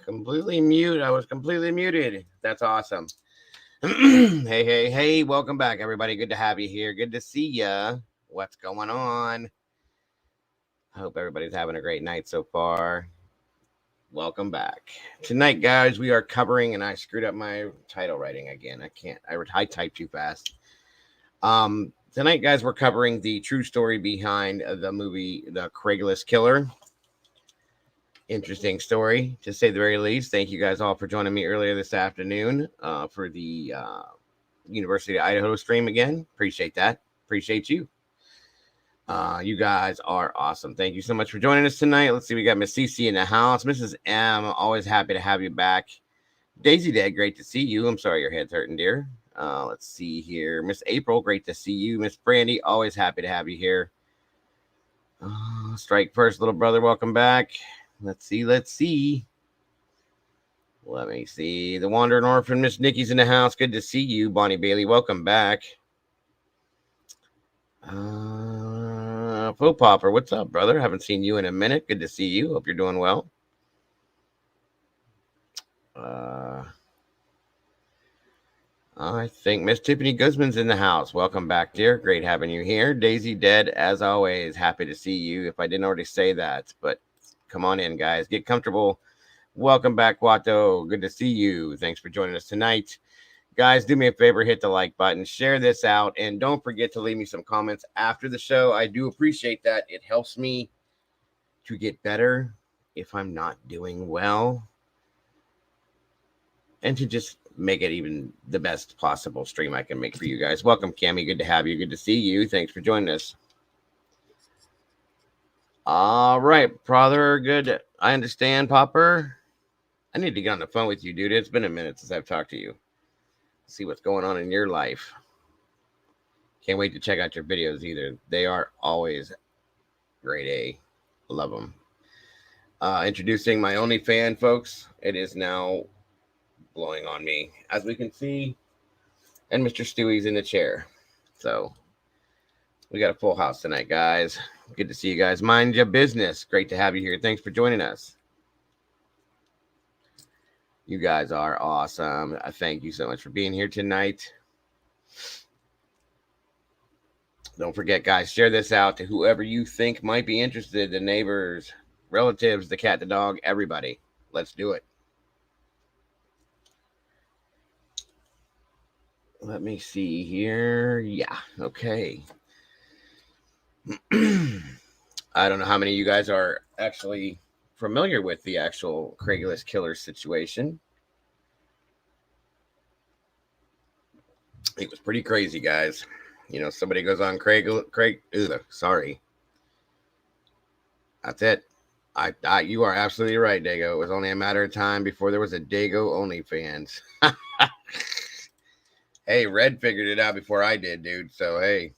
completely mute. I was completely muted. That's awesome. Hey. Welcome back, everybody. Good to have you here. Good to see ya. What's going on? I hope everybody's having a great night so far. Welcome back. Tonight, guys, we are covering, and I screwed up my title writing again. I typed too fast. Tonight, guys, we're covering the true story behind the movie, The Craigslist Killer. Interesting story, to say the very least. Thank you guys all for joining me earlier this afternoon for the University of Idaho stream again. Appreciate that. Appreciate you. You guys are awesome. Thank you so much for joining us tonight. Let's see, we got Miss CC in the house. Mrs. M, always happy to have you back. Daisy Dad, great to see you. I'm sorry your head's hurting, dear. Let's see here. Miss April, great to see you. Miss Brandy, always happy to have you here. Strike First, little brother, welcome back. Let's see. Let me see. The Wandering Orphan, Miss Nikki's in the house. Good to see you. Bonnie Bailey, welcome back. Faux Popper, what's up, brother? Haven't seen you in a minute. Good to see you. Hope you're doing well. I think Miss Tiffany Guzman's in the house. Welcome back, dear. Great having you here. Daisy Dead, as always. Happy to see you. If I didn't already say that, but come on in, guys. Get comfortable. Welcome back, Wato. Good to see you. Thanks for joining us tonight. Guys, do me a favor, hit the like button, share this out, and don't forget to leave me some comments after the show. I do appreciate that. It helps me to get better if I'm not doing well, and to just make it even the best possible stream I can make for you guys. Welcome, Cammie. Good to have you. Good to see you. Thanks for joining us. All right, brother. Good. I understand, Popper. I need to get on the phone with you, dude. It's been a minute since I've talked to you. See what's going on in your life. Can't wait to check out your videos either. They are always grade A. Love them. Introducing my OnlyFans, folks. It is now blowing on me, as we can see. And Mr. Stewie's in the chair. So we got a full house tonight, guys. Good to see you guys. Mind your business. Great to have you here. Thanks for joining us. You guys are awesome. I thank you so much for being here tonight. Don't forget, guys, share this out to whoever you think might be interested. The neighbors, relatives, the cat, the dog, everybody. Let's do it. Let me see here. Yeah, okay. I don't know how many of you guys are actually familiar with the actual Craigslist killer situation. It was pretty crazy, guys. You know, somebody goes on sorry. That's it. You are absolutely right, Dago. It was only a matter of time before there was a Dago OnlyFans. Hey, Red figured it out before I did, dude. So, hey.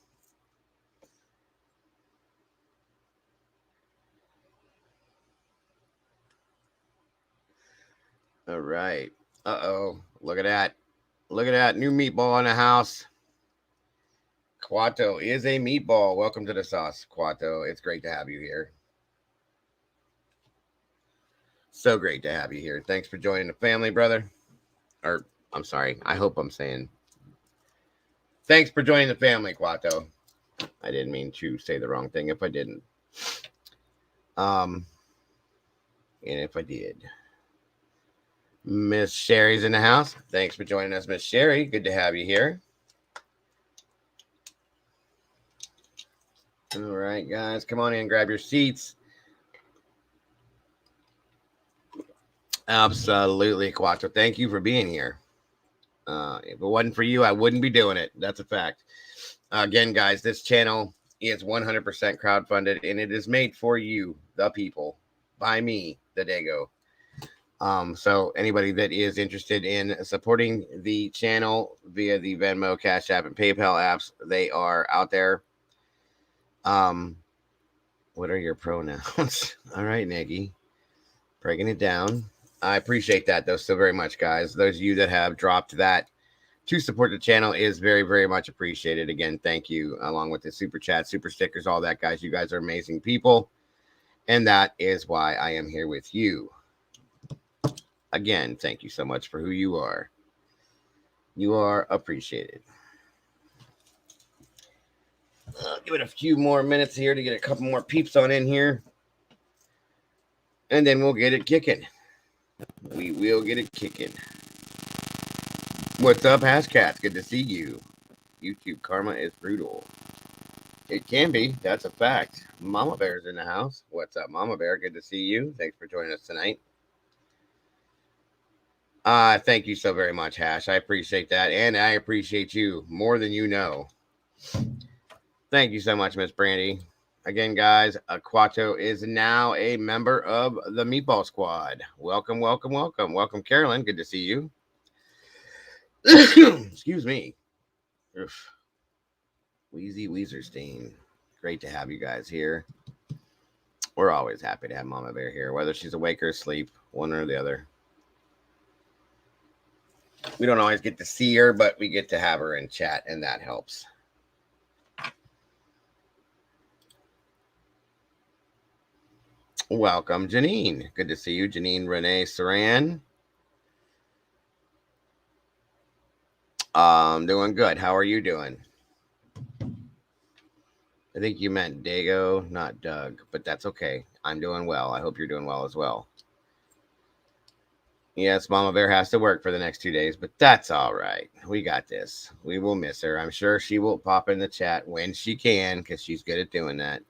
All right. Uh-oh. Look at that. Look at that. New meatball in the house. Quato is a meatball. Welcome to the sauce, Quato. It's great to have you here. So great to have you here. Thanks for joining the family, brother. Or, I'm sorry. I hope I'm saying. Thanks for joining the family, Quato. I didn't mean to say the wrong thing if I didn't. And if I did. Miss Sherry's in the house. Thanks for joining us, Miss Sherry. Good to have you here. All right, guys. Come on in. Grab your seats. Absolutely, Quattro. Thank you for being here. If it wasn't for you, I wouldn't be doing it. That's a fact. Again, guys, this channel is 100% crowdfunded, and it is made for you, the people, by me, the Dago. So anybody that is interested in supporting the channel via the Venmo, Cash App, and PayPal apps, they are out there. What are your pronouns? All right, Nikki. Breaking it down. I appreciate that, though, so very much, guys. Those of you that have dropped that to support the channel is very, very much appreciated. Again, thank you, along with the super chat, super stickers, all that, guys. You guys are amazing people, and that is why I am here with you. Again, thank you so much for who you are. You are appreciated. Give it a few more minutes here to get a couple more peeps on in here. And then we'll get it kicking. We will get it kicking. What's up, Hashcats? Good to see you. YouTube karma is brutal. It can be. That's a fact. Mama Bear's in the house. What's up, Mama Bear? Good to see you. Thanks for joining us tonight. Thank you so very much, Hash. I appreciate that. And I appreciate you more than you know. Thank you so much, Miss Brandy. Again, guys, Aquato is now a member of the Meatball Squad. Welcome, welcome, welcome. Welcome, Carolyn. Good to see you. Excuse me. Oof. Wheezy Weezerstein. Great to have you guys here. We're always happy to have Mama Bear here, whether she's awake or asleep, one or the other. We don't always get to see her, but we get to have her in chat, and that helps. Welcome, Janine. Good to see you, Janine Renee Saran. Doing good. How are you doing? I think you meant Dago, not Doug, but that's okay. I'm doing well. I hope you're doing well as well. Yes, Mama Bear has to work for the next 2 days, but that's all right. We got this. We will miss her. I'm sure she will pop in the chat when she can because she's good at doing that.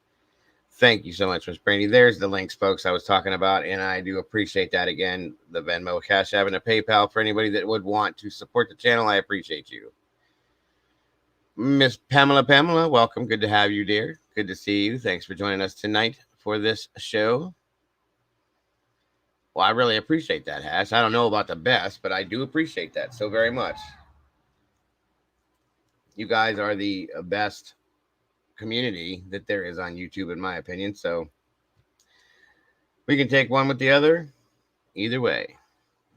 Thank you so much, Miss Brandy. There's the links, folks, I was talking about, and I do appreciate that. Again, the Venmo, Cash App, and a PayPal for anybody that would want to support the channel. I appreciate you. Miss Pamela, welcome. Good to have you, dear. Good to see you. Thanks for joining us tonight for this show. Well, I really appreciate that, Hash. I don't know about the best, but I do appreciate that so very much. You guys are the best community that there is on YouTube, in my opinion. So we can take one with the other. Either way,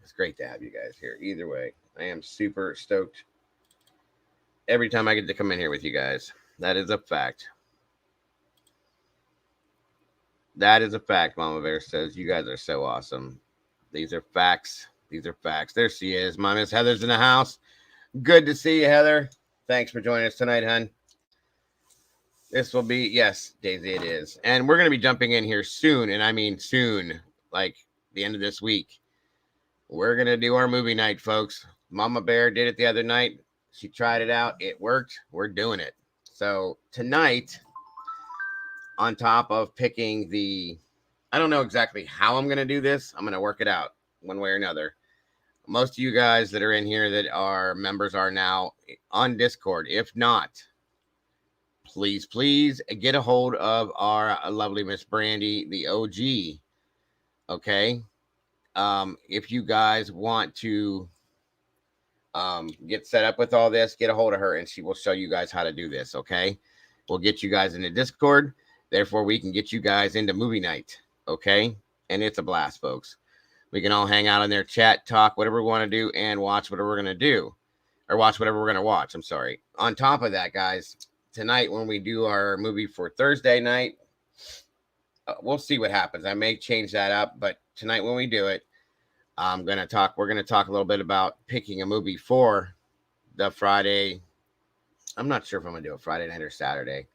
it's great to have you guys here. Either way, I am super stoked every time I get to come in here with you guys. That is a fact. That is a fact, Mama Bear says. You guys are so awesome. These are facts. These are facts. There she is. My Miss Heather's in the house. Good to see you, Heather. Thanks for joining us tonight, hon. This will be, yes, Daisy, it is. And we're going to be jumping in here soon. And I mean soon, like the end of this week. We're going to do our movie night, folks. Mama Bear did it the other night. She tried it out. It worked. We're doing it. So tonight, on top of picking I don't know exactly how I'm going to do this. I'm going to work it out one way or another. Most of you guys that are in here that are members are now on Discord. If not, please get a hold of our lovely Miss Brandy, the OG. Okay. If you guys want to get set up with all this, get a hold of her and she will show you guys how to do this. Okay. We'll get you guys into Discord. Therefore, we can get you guys into movie night. Okay. And it's a blast, folks. We can all hang out in there, chat, talk, whatever we want to do, and watch whatever we're going to do. Or watch whatever we're going to watch. I'm sorry. On top of that, guys, tonight when we do our movie for Thursday night, we'll see what happens. I may change that up, but tonight when we do it, we're going to talk a little bit about picking a movie for the Friday. I'm not sure if I'm going to do it Friday night or Saturday.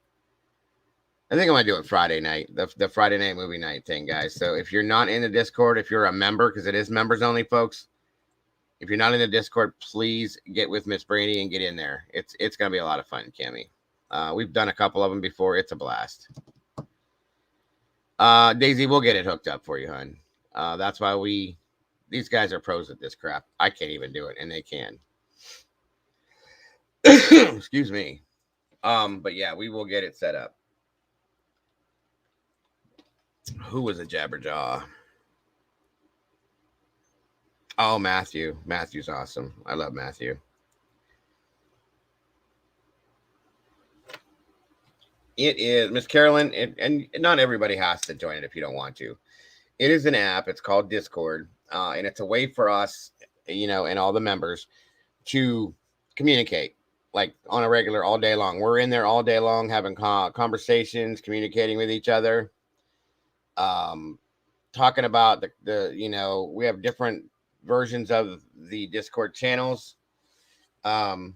I think I'm going to do it Friday night, the Friday night movie night thing, guys. So if you're not in the Discord, if you're a member, because it is members only, folks, if you're not in the Discord, please get with Miss Brandy and get in there. It's going to be a lot of fun, Cammy. We've done a couple of them before. It's a blast. Daisy, we'll get it hooked up for you, hon. That's why these guys are pros at this crap. I can't even do it, and they can. Excuse me. But yeah, we will get it set up. Who was a Jabberjaw? Oh, Matthew. Matthew's awesome. I love Matthew. It is, Miss Carolyn, and not everybody has to join it if you don't want to. It is an app. It's called Discord, and it's a way for us, and all the members to communicate, like on a regular all day long. We're in there all day long having conversations, communicating with each other, talking about the we have different versions of the Discord channels. Um,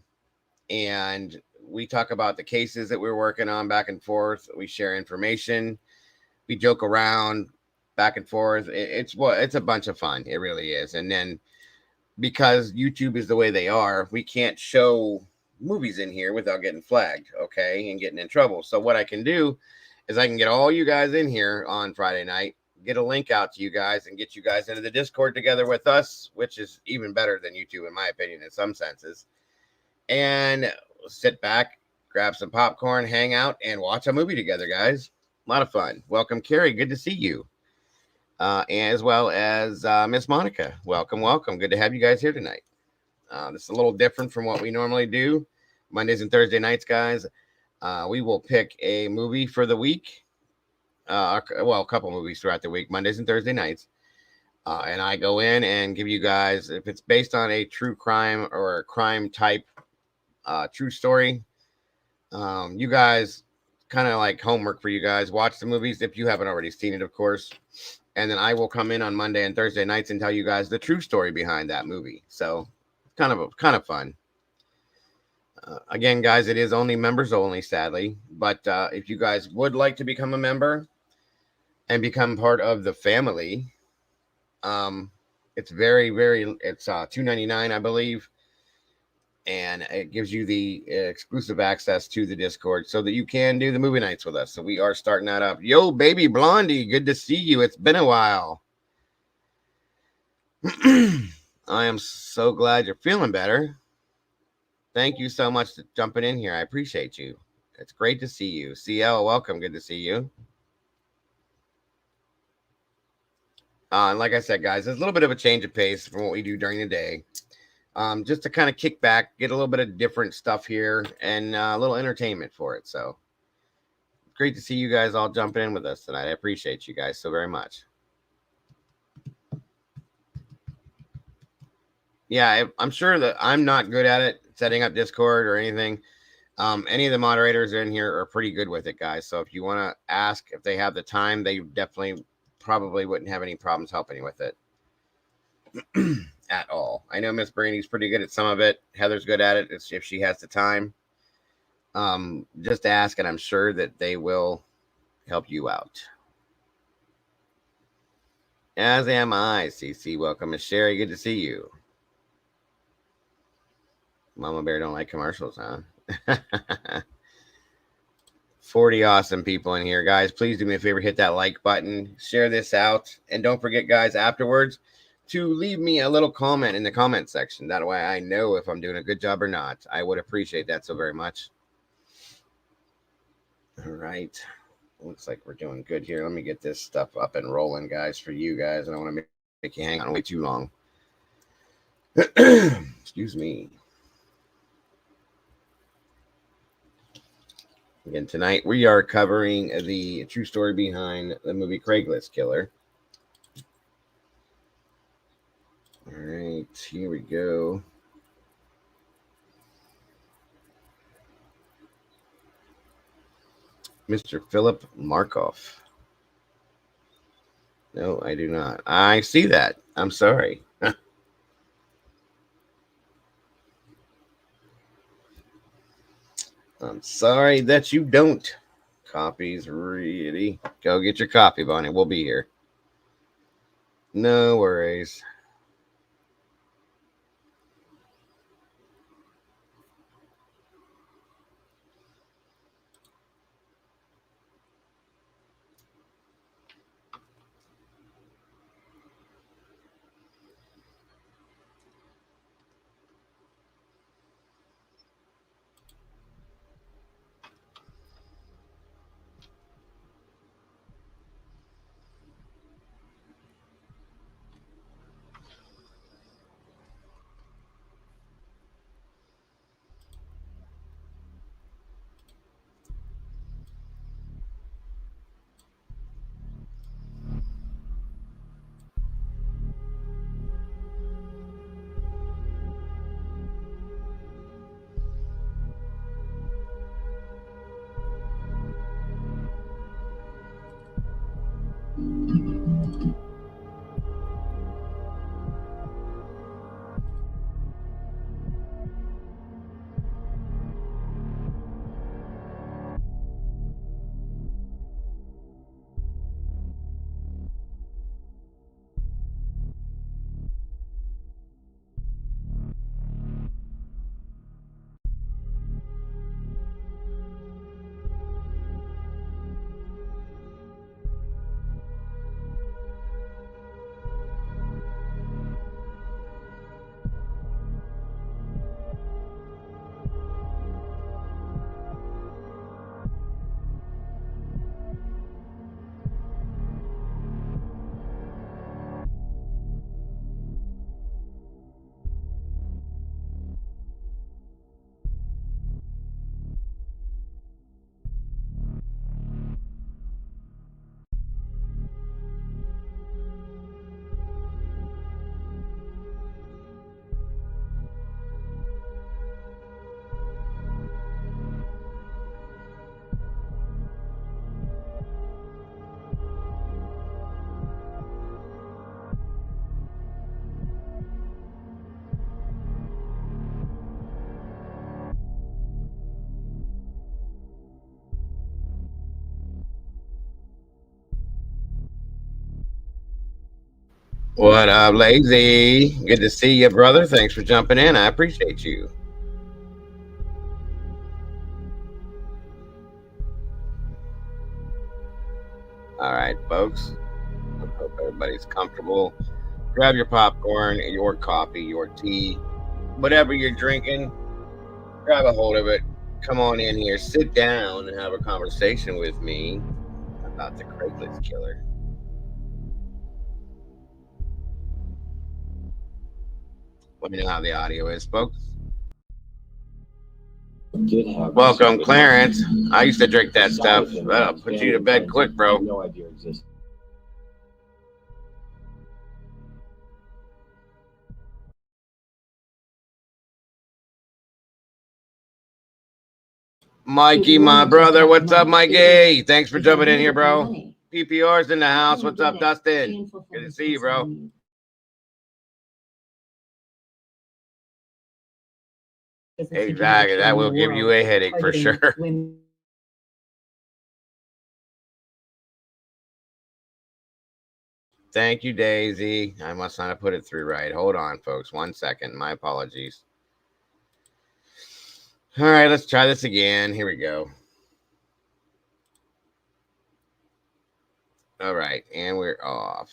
and we talk about the cases that we're working on back and forth. We share information. We joke around back and forth. It's a bunch of fun. It really is. And then because YouTube is the way they are, we can't show movies in here without getting flagged, okay, and getting in trouble. So what I can do is I can get all you guys in here on Friday night, get a link out to you guys, and get you guys into the Discord together with us, which is even better than YouTube, in my opinion, in some senses. And sit back, grab some popcorn, hang out, and watch a movie together, guys. A lot of fun. Welcome, Carrie. Good to see you. As well as Miss Monica. Welcome, welcome. Good to have you guys here tonight. This is a little different from what we normally do. Mondays and Thursday nights, guys. We will pick a movie for the week. A couple movies throughout the week, Mondays and Thursday nights. And I go in and give you guys, if it's based on a true crime or a crime type true story, you guys, kind of like homework for you guys, watch the movies if you haven't already seen it, of course. And then I will come in on Monday and Thursday nights and tell you guys the true story behind that movie. So kind of fun. Again, guys, it is only members only, sadly. But if you guys would like to become a member and become part of the family, it's it's $2.99, I believe. And it gives you the exclusive access to the Discord so that you can do the movie nights with us. So we are starting that up. Yo, baby Blondie, good to see you. It's been a while. I am so glad you're feeling better. Thank you so much for jumping in here. I appreciate you. It's great to see you. CL, welcome. Good to see you. And like I said, guys, there's a little bit of a change of pace from what we do during the day. Just to kind of kick back, get a little bit of different stuff here, and a little entertainment for it. So great to see you guys all jumping in with us tonight. I appreciate you guys so very much. Yeah, I'm sure that I'm not good at it, setting up Discord or anything. Any of the moderators in here are pretty good with it, guys. So if you want to ask if they have the time, they definitely probably wouldn't have any problems helping you with it. At all. I know Miss Brandy's pretty good at some of it. Heather's good at it if she has the time. Just ask, and I'm sure that they will help you out. As am I, CC. Welcome, Miss Sherry. Good to see you. Mama Bear don't like commercials, huh? 40 awesome people in here, guys. Please do me a favor, hit that like button, share this out, and don't forget, guys, afterwards to leave me a little comment in the comment section. That way I know if I'm doing a good job or not. I would appreciate that so very much. All right. Looks like we're doing good here. Let me get this stuff up and rolling, guys, for you guys. I don't want to make you hang on way too long. Excuse me. Again, tonight we are covering the true story behind the movie Craigslist Killer. All right, here we go. Mr. Philip Markoff. No, I do not. I see that. I'm sorry. I'm sorry that you don't. Copies, really. Go get your copy, Bonnie. We'll be here. No worries. What up, Lazy? Good to see you, brother. Thanks for jumping in. I appreciate you. All right, folks. I hope everybody's comfortable. Grab your popcorn, your coffee, your tea, whatever you're drinking. Grab a hold of it. Come on in here, sit down, and have a conversation with me about the Craigslist killer. Let me know how the audio is, folks. Welcome, Clarence. I used to drink that stuff. That'll put you to bed quick, bro. Mikey, my brother. What's up, Mikey? Thanks for jumping in here, bro. PPR's in the house. What's up, Dustin? Good to see you, bro. Exactly. That will give you a headache for sure. Thank you, Daisy. I must not have put it through right. Hold on, folks. 1 second. My apologies. All right, let's try this again. Here we go. All right, and we're off.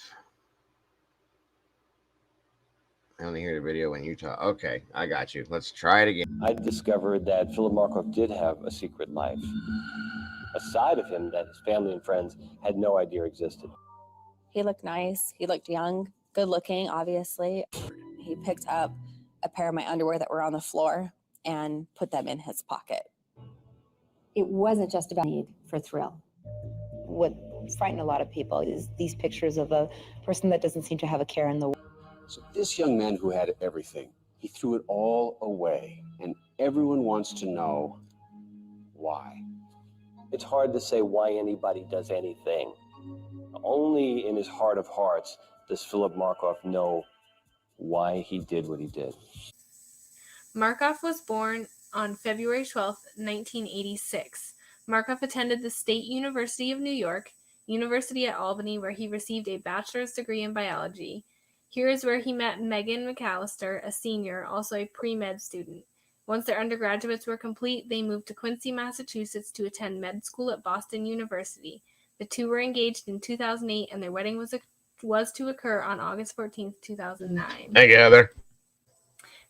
I only hear the video when you talk. Okay, I got you. Let's try it again. I discovered that Philip Markov did have a secret life, a side of him that his family and friends had no idea existed. He looked nice. He looked young, good looking, obviously. He picked up a pair of my underwear that were on the floor and put them in his pocket. It wasn't just about need for thrill. What frightened a lot of people is these pictures of a person that doesn't seem to have a care in the world. So this young man who had everything, he threw it all away, and everyone wants to know why. It's hard to say why anybody does anything. Only in his heart of hearts does Philip Markov know why he did what he did. Markov was born on February 12, 1986. Markov attended the State University of New York, University at Albany, where he received a bachelor's degree in biology. Here is where he met Megan McAllister, a senior, also a pre-med student. Once their undergraduates were complete, they moved to Quincy, Massachusetts to attend med school at Boston University. The two were engaged in 2008, and their wedding was to occur on August 14, 2009. Hey, Heather.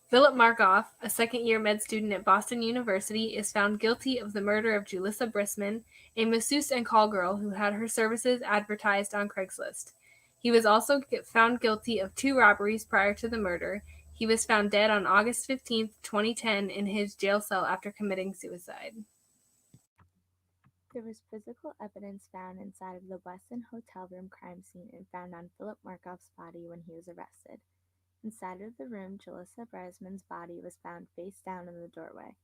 Philip Markov, a second-year med student at Boston University, is found guilty of the murder of Julissa Brisman, a masseuse and call girl who had her services advertised on Craigslist. He was also found guilty of 2 robberies prior to the murder. He was found dead on August 15, 2010, in his jail cell after committing suicide. There was physical evidence found inside of the Westin hotel room crime scene and found on Philip Markov's body when he was arrested. Inside of the room, Julissa Brisman's body was found face down in the doorway.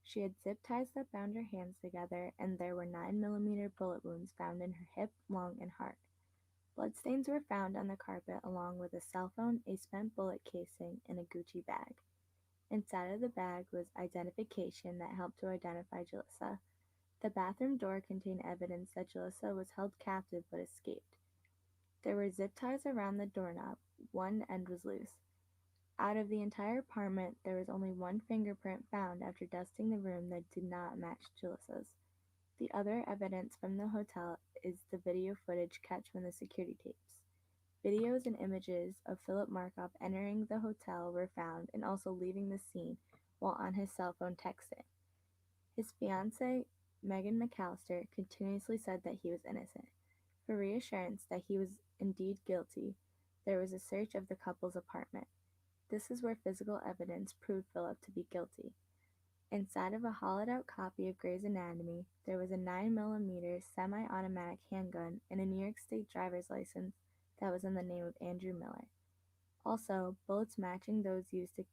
She had zip ties that bound her hands together, and there were 9mm bullet wounds found in her hip, lung, and heart. Bloodstains were found on the carpet along with a cell phone, a spent bullet casing, and a Gucci bag. Inside of the bag was identification that helped to identify Julissa. The bathroom door contained evidence that Julissa was held captive but escaped. There were zip ties around the doorknob. One end was loose. Out of the entire apartment, there was only one fingerprint found after dusting the room that did not match Julissa's. The other evidence from the hotel is the video footage catch from the security tapes. Videos and images of Philip Markov entering the hotel were found and also leaving the scene while on his cell phone texting. His fiancée, Megan McAllister, continuously said that he was innocent. For reassurance that he was indeed guilty, there was a search of the couple's apartment. This is where physical evidence proved Philip to be guilty. Inside of a hollowed-out copy of Grey's Anatomy, there was a 9mm semi-automatic handgun and a New York State driver's license that was in the name of Andrew Miller. Also, bullets matching those used to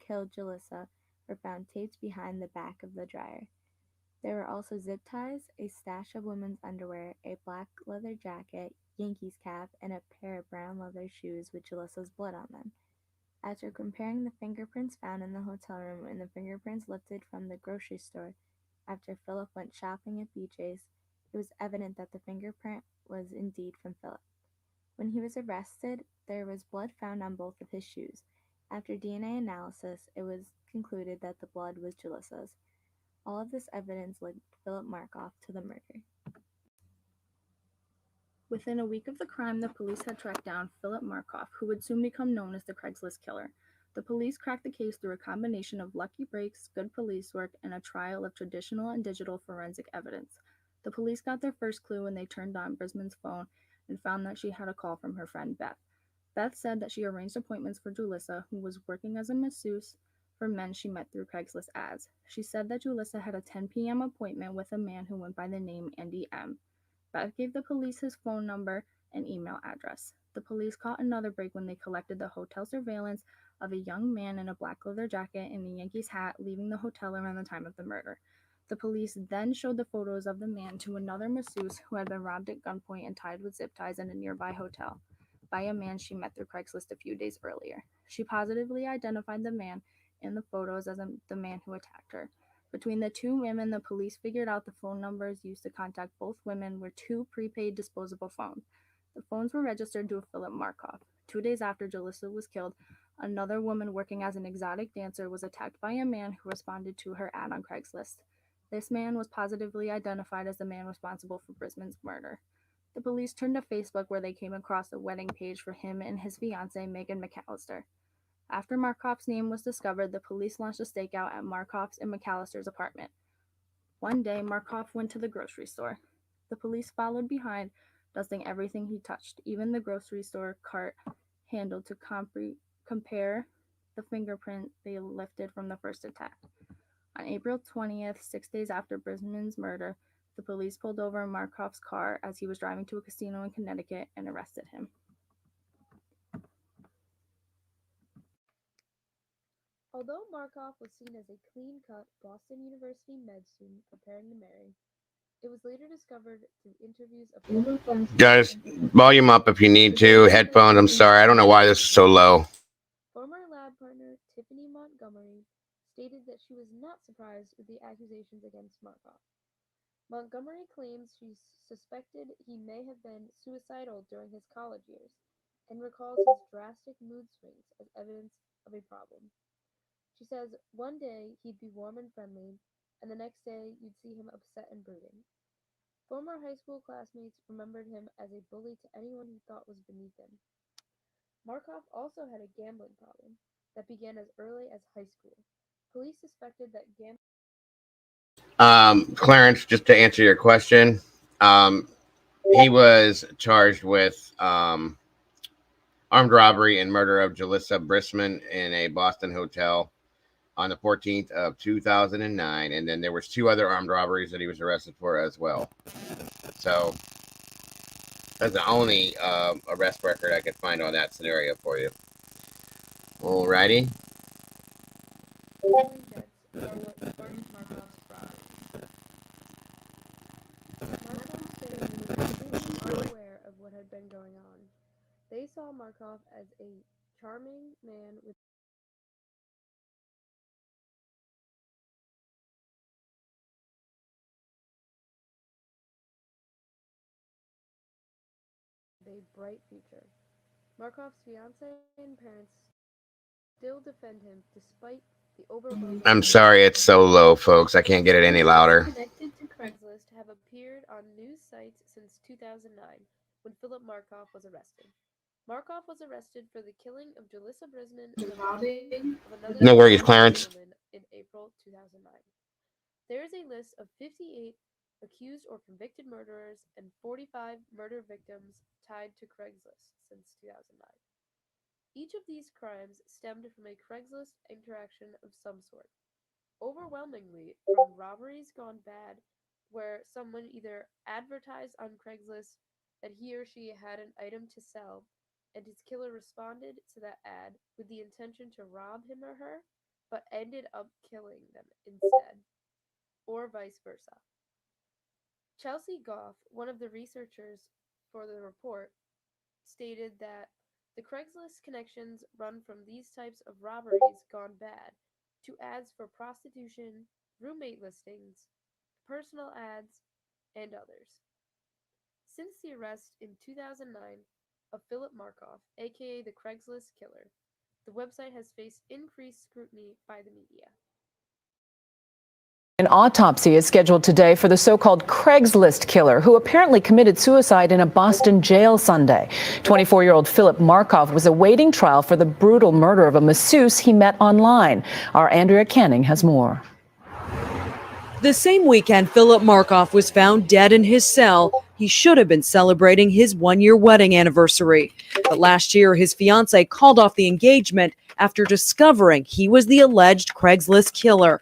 kill Julissa were found taped behind the back of the dryer. There were also zip ties, a stash of women's underwear, a black leather jacket, Yankees cap, and a pair of brown leather shoes with Julissa's blood on them. After comparing the fingerprints found in the hotel room and the fingerprints lifted from the grocery store after Philip went shopping at BJ's, it was evident that the fingerprint was indeed from Philip. When he was arrested, there was blood found on both of his shoes. After DNA analysis, it was concluded that the blood was Jalissa's. All of this evidence linked Philip Markoff to the murder. Within a week of the crime, the police had tracked down Philip Markoff, who would soon become known as the Craigslist Killer. The police cracked the case through a combination of lucky breaks, good police work, and a trial of traditional and digital forensic evidence. The police got their first clue when they turned on Brisman's phone and found that she had a call from her friend Beth. Beth said that she arranged appointments for Julissa, who was working as a masseuse for men she met through Craigslist ads. She said that Julissa had a 10 p.m. appointment with a man who went by the name Andy M. Beth gave the police his phone number and email address. The police caught another break when they collected the hotel surveillance of a young man in a black leather jacket and a Yankees hat leaving the hotel around the time of the murder. The police then showed the photos of the man to another masseuse who had been robbed at gunpoint and tied with zip ties in a nearby hotel by a man she met through Craigslist a few days earlier. She positively identified the man in the photos as the man who attacked her. Between the two women, the police figured out the phone numbers used to contact both women were two prepaid disposable phones. The phones were registered to Philip Markoff. 2 days after Jalissa was killed, another woman working as an exotic dancer was attacked by a man who responded to her ad on Craigslist. This man was positively identified as the man responsible for Brisman's murder. The police turned to Facebook where they came across a wedding page for him and his fiancée, Megan McAllister. After Markoff's name was discovered, the police launched a stakeout at Markoff's and McAllister's apartment. One day, Markoff went to the grocery store. The police followed behind, dusting everything he touched, even the grocery store cart handle to compare the fingerprint they lifted from the first attack. On April 20th, 6 days after Brisman's murder, the police pulled over Markoff's car as he was driving to a casino in Connecticut and arrested him. Although Markoff was seen as a clean-cut Boston University med student preparing to marry, it was later discovered through interviews of former friends. Guys, volume up if you need to. Headphones, I'm sorry. I don't know why this is so low. Former lab partner Tiffany Montgomery stated that she was not surprised with the accusations against Markoff. Montgomery claims she suspected he may have been suicidal during his college years and recalls his drastic mood swings as evidence of a problem. She says one day he'd be warm and friendly, and the next day you'd see him upset and brooding. Former high school classmates remembered him as a bully to anyone he thought was beneath him. Markoff also had a gambling problem that began as early as high school. Police suspected that gambling. Clarence, just to answer your question, he was charged with armed robbery and murder of Jalissa Brisman in a Boston hotel on the 14th of 2009, and then there was 2 other armed robberies that he was arrested for as well. So that's the only arrest record I could find on that scenario for you. Alrighty. Debts are what sparked Markoff's fraud. Markoff's family was completely unaware of what had been going on. They saw Markoff as a charming man with a bright future. Markoff's fiancée and parents still defend him despite the overwhelming. I'm sorry it's so low, folks. I can't get it any louder. Connected to Craigslist have appeared on news sites since 2009 when Philip Markoff was arrested. Markoff was arrested for the killing of Jalissa Brisman and the robbing of another No worries, Clarence. woman in April 2009. There is a list of 58 accused or convicted murderers and 45 murder victims tied to Craigslist since 2009. Each of these crimes stemmed from a Craigslist interaction of some sort, overwhelmingly from robberies gone bad, where someone either advertised on Craigslist that he or she had an item to sell, and his killer responded to that ad with the intention to rob him or her, but ended up killing them instead, or vice versa. Chelsea Goff, one of the researchers for the report, stated that the Craigslist connections run from these types of robberies gone bad to ads for prostitution, roommate listings, personal ads, and others. Since the arrest in 2009, of Philip Markoff, aka the Craigslist Killer. The website has faced increased scrutiny by the media. An autopsy is scheduled today for the so-called Craigslist killer, who apparently committed suicide in a Boston jail Sunday. 24-year-old Philip Markoff was awaiting trial for the brutal murder of a masseuse he met online. Our Andrea Canning has more. The same weekend Philip Markoff was found dead in his cell, he should have been celebrating his one-year wedding anniversary. But last year, his fiancée called off the engagement after discovering he was the alleged Craigslist killer.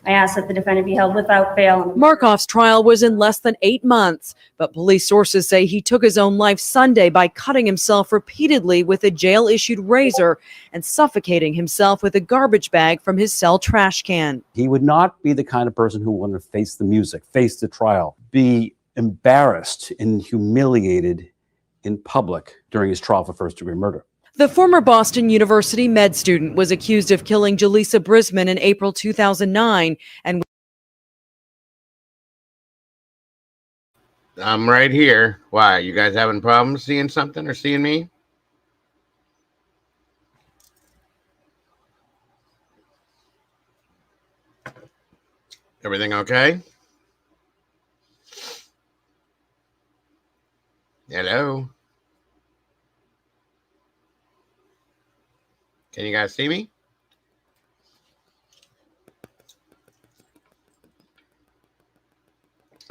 I asked that the defendant be held without bail. Markoff's trial was in less than 8 months, but police sources say he took his own life Sunday by cutting himself repeatedly with a jail-issued razor and suffocating himself with a garbage bag from his cell trash can. He would not be the kind of person who wanted to face the music, face the trial, be embarrassed and humiliated in public during his trial for first-degree murder. The former Boston University med student was accused of killing Jaleesa Brisman in April 2009 and I'm right here. Why? You guys having problems seeing something or seeing me? Everything okay? Hello? Can you guys see me?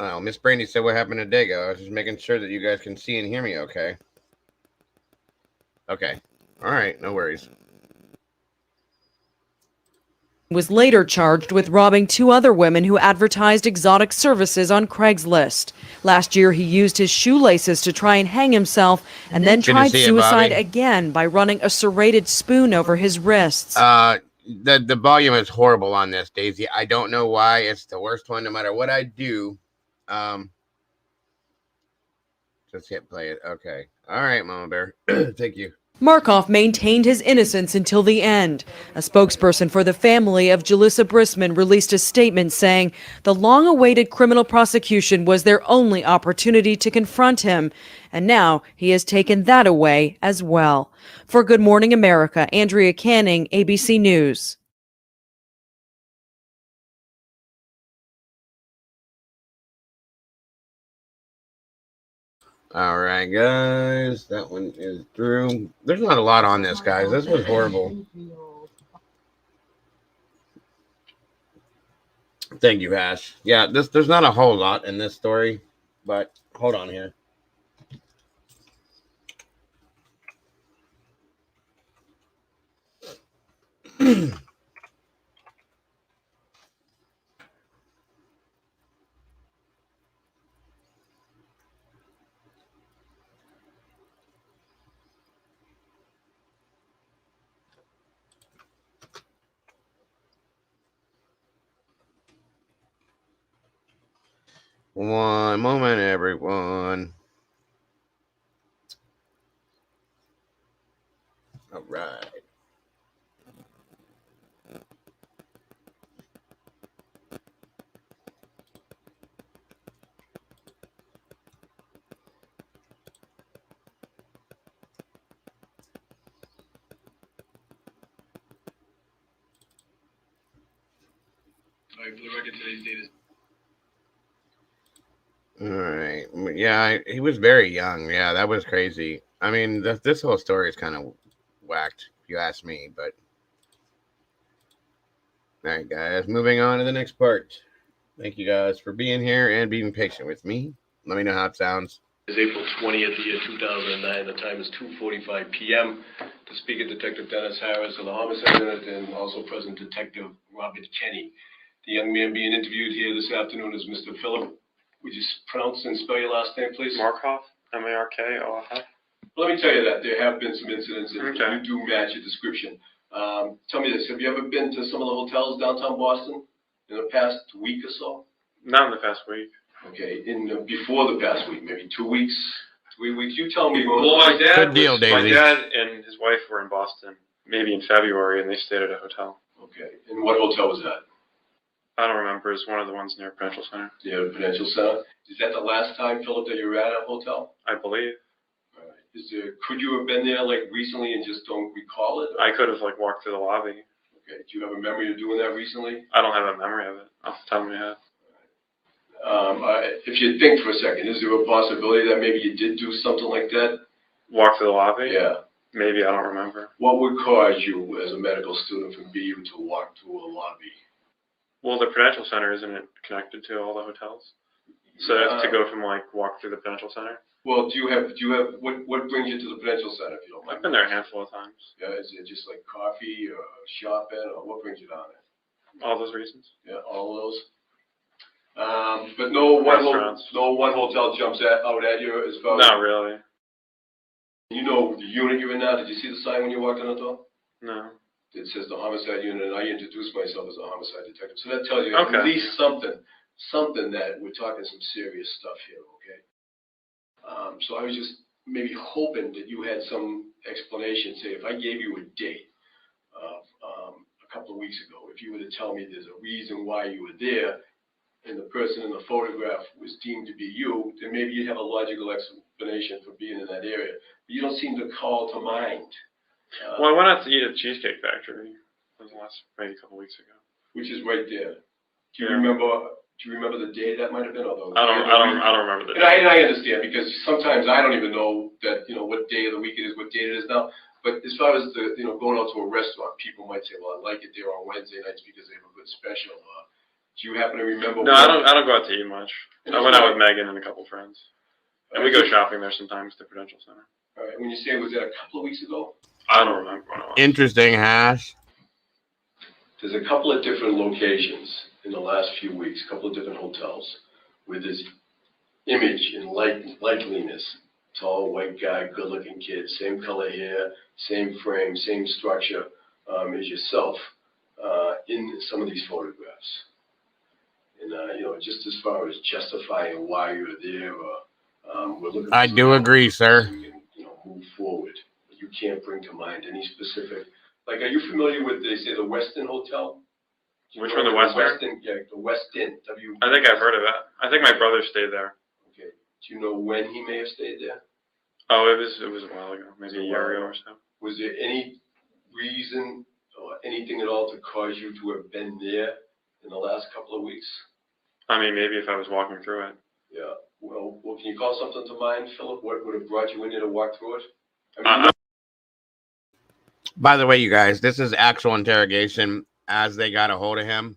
Oh, Miss Brandy said what happened a day ago. I was just making sure that you guys can see and hear me okay. Okay. All right. No worries. was later charged with robbing 2 other women who advertised exotic services on Craigslist. Last year, he used his shoelaces to try and hang himself and then tried suicide again by running a serrated spoon over his wrists. The volume is horrible on this, Daisy. I don't know why. It's the worst one no matter what I do. Just hit play it. Okay. All right, Mama Bear. Thank you. Markoff maintained his innocence until the end. A spokesperson for the family of Jaleesa Brisman released a statement saying the long-awaited criminal prosecution was their only opportunity to confront him, and now he has taken that away as well. For Good Morning America, Andrea Canning, ABC News. All right, guys, that one is through. There's not a lot on this, guys. This was horrible. Thank you, Ash. Yeah, there's not a whole lot in this story, but hold on here. One moment, everyone. All right. For the record, today's date is. All right. Yeah, he was very young. Yeah, that was crazy. I mean, this whole story is kind of whacked, if you ask me. But all right, guys, moving on to the next part. Thank you guys for being here and being patient with me. Let me know how it sounds. It's April 20th, the year 2009. The time is 2:45 p.m. To speak at Detective Dennis Harris of the Homicide Unit and also present Detective Robert Kenny. The young man being interviewed here this afternoon is Mr. Philip. Would you pronounce and spell your last name, please? Markoff, M-A-R-K-O-F. Let me tell you that there have been some incidents and you do match your description. Tell me this, have you ever been to some of the hotels downtown Boston in the past week or so? Not in the past week. Okay, before the past week, maybe 2 weeks, 3 weeks. You tell me. Well, my dad and his wife were in Boston, maybe in February, and they stayed at a hotel. Okay, and what hotel was that? I don't remember. It's one of the ones near Prudential Center. Near Prudential Center. Is that the last time, Philip, that you were at a hotel? I believe. All right. Could you have been there like recently and just don't recall it? I could have like walked through the lobby. Okay. Do you have a memory of doing that recently? I don't have a memory of it off the top of my head. If you think for a second, is there a possibility that maybe you did do something like that? Walk through the lobby? Yeah. Maybe, I don't remember. What would cause you as a medical student from BU to walk through a lobby? Well, the Prudential Center, isn't it connected to all the hotels? So to go from like walk through the Prudential Center? Well, do you have what brings you to the Prudential Center, if you don't mind? I've been there a handful of times. Yeah, is it just like coffee or shopping, or what brings you down there? All those reasons. Yeah, all of those. But no one hotel jumps out at you as far as. Not really. You know the unit you're in now. Did you see the sign when you walked in the door? No. It says the homicide unit, and I introduced myself as a homicide detective. So that tells you Okay. at least something that we're talking some serious stuff here, okay? So I was just maybe hoping that you had some explanation. Say, if I gave you a date of a couple of weeks ago, if you were to tell me there's a reason why you were there, and the person in the photograph was deemed to be you, then maybe you'd have a logical explanation for being in that area. But you don't seem to call to mind. Well, I went out to eat at Cheesecake Factory. That was maybe a couple weeks ago. Which is right there. Do you Yeah. remember the day that might have been? Although I don't remember the day. And I understand, because sometimes I don't even know that, what day of the week it is, what date it is now. But as far as the, going out to a restaurant, people might say, well, I like it there on Wednesday nights because they have a good special. Do you happen to remember? No, I don't go out to eat much. I went out with Megan and a couple friends. And we go shopping there sometimes, the Prudential Center. All right. When you say, was that a couple of weeks ago? I don't remember when it was. Interesting, Hash. There's a couple of different locations in the last few weeks, a couple of different hotels, where this image and likeliness, tall, white guy, good-looking kid, same color hair, same frame, same structure as yourself in some of these photographs. And, just as far as justifying why you're there, we're looking. I do agree, sir. So we can, move forward. You can't bring to mind any specific. Like, are you familiar with, they say, the Westin Hotel? Which one, the Westin? Yeah, the Westin. I think I've heard of it. I think my brother stayed there. Okay. Do you know when he may have stayed there? Oh, it was a while ago, maybe a year ago or so. Was there any reason or anything at all to cause you to have been there in the last couple of weeks? I mean, maybe if I was walking through it. Yeah. Well, can you call something to mind, Philip? What would have brought you in here to walk through it? By the way, you guys, this is actual interrogation as they got a hold of him,